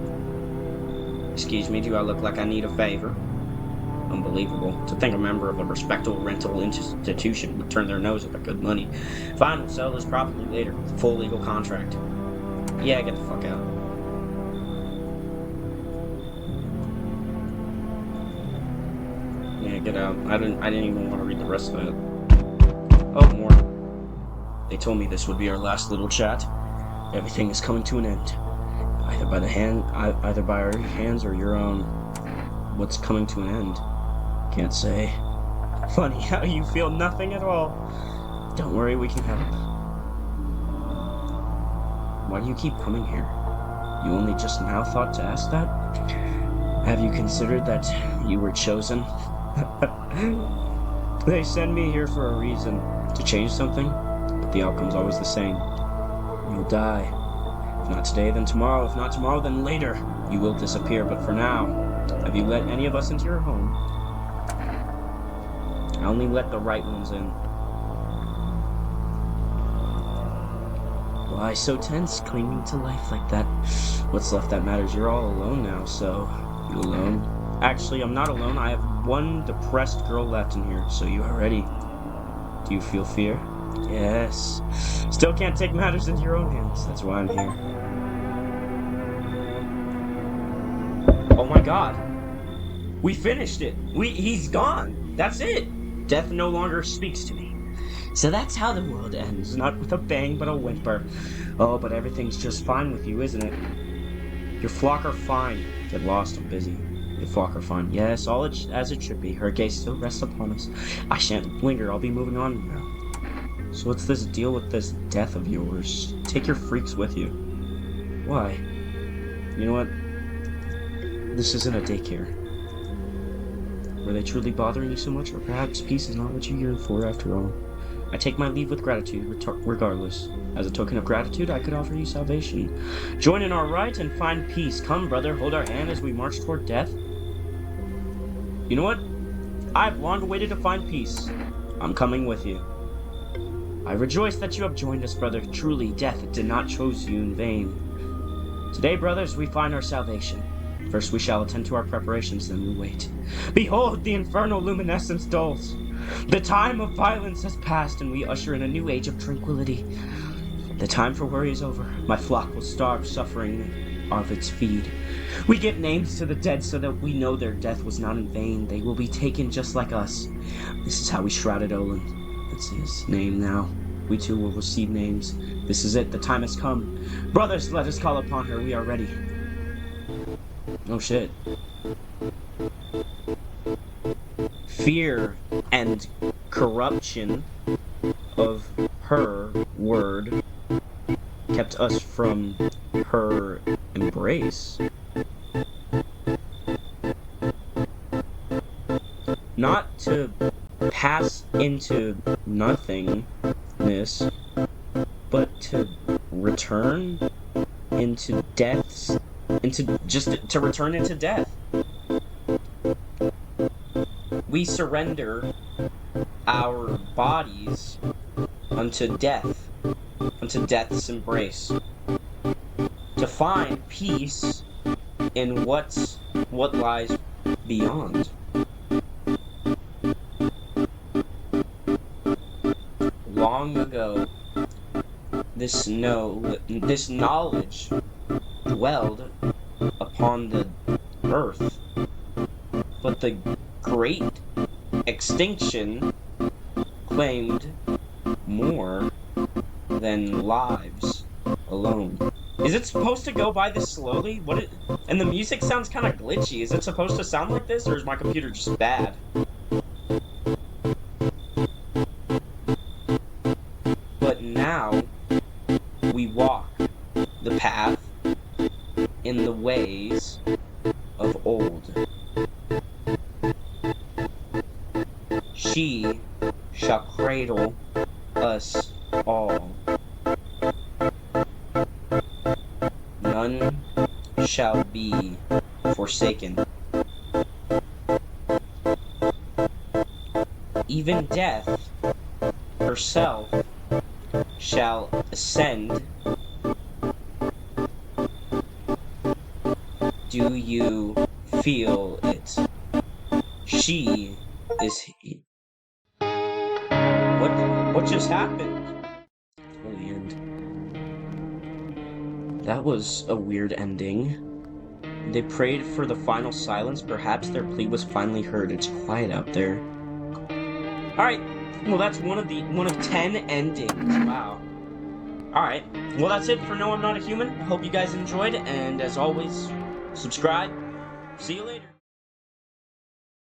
Excuse me, do I look like I need a favor? Unbelievable. To think a member of a respectable rental institution would turn their nose at the good money. Fine, we'll sell this properly later. Full legal contract. Yeah, get the fuck out. Yeah, get out. I didn't even want to read the rest of it. Oh, more. They told me this would be our last little chat. Everything is coming to an end. Either by our hands or your own. What's coming to an end? Can't say. Funny how you feel nothing at all. Don't worry, we can help. Why do you keep coming here? You only just now thought to ask that? Have you considered that you were chosen? They send me here for a reason. To change something? But the outcome's always the same. You'll die. If not today, then tomorrow. If not tomorrow, then later. You will disappear, but for now, have you let any of us into your home? I only let the right ones in. Why so tense, clinging to life like that? What's left that matters? You're all alone now, so... You alone? Actually, I'm not alone. I have one depressed girl left in here, so you are ready. Do you feel fear? Yes. Still can't take matters into your own hands. That's why I'm here. Oh my god. We finished it. He's gone. That's it. Death no longer speaks to me. So that's how the world ends. Not with a bang, but a whimper. Oh, but everything's just fine with you, isn't it? Your flock are fine. Get lost, I'm busy. Your flock are fine. Yes, all as it should be. Her gaze still rests upon us. I shan't linger. I'll be moving on now. So what's this deal with this death of yours? Take your freaks with you. Why? You know what? This isn't a daycare. Were they truly bothering you so much? Or perhaps peace is not what you yearn for after all? I take my leave with gratitude, regardless. As a token of gratitude, I could offer you salvation. Join in our rite and find peace. Come, brother, hold our hand as we march toward death. You know what? I've long waited to find peace. I'm coming with you. I rejoice that you have joined us, brother. Truly, death did not choose you in vain. Today, brothers, we find our salvation. First we shall attend to our preparations, then we wait. Behold, the infernal luminescence dulls. The time of violence has passed, and we usher in a new age of tranquility. The time for worry is over. My flock will starve, suffering of its feed. We get names to the dead so that we know their death was not in vain. They will be taken just like us. This is how we shrouded Olin. That's his name now. We too will receive names. This is it. The time has come. Brothers, let us call upon her. We are ready. Oh shit. Fear and corruption of her word kept us from her embrace. Not to pass into nothingness, but to return into death's to return into death. We surrender our bodies unto death, unto death's embrace, to find peace in what lies beyond. Long ago, this knowledge dwelled upon the earth, but the great extinction claimed more than lives alone. Is it supposed to go by this slowly? And the music sounds kind of glitchy. Is it supposed to sound like this, or is my computer just bad? But now we walk the path in the ways of old. She shall cradle us all. None shall be forsaken. Even death herself shall ascend. Do you feel it? She is he. What just happened? Oh, the end. That was a weird ending. They prayed for the final silence. Perhaps their plea was finally heard. It's quiet out there. Alright. Well, that's one of 10 endings. Wow. Alright. Well, that's it for No, I'm Not a Human. I hope you guys enjoyed, and as always, subscribe. See you later.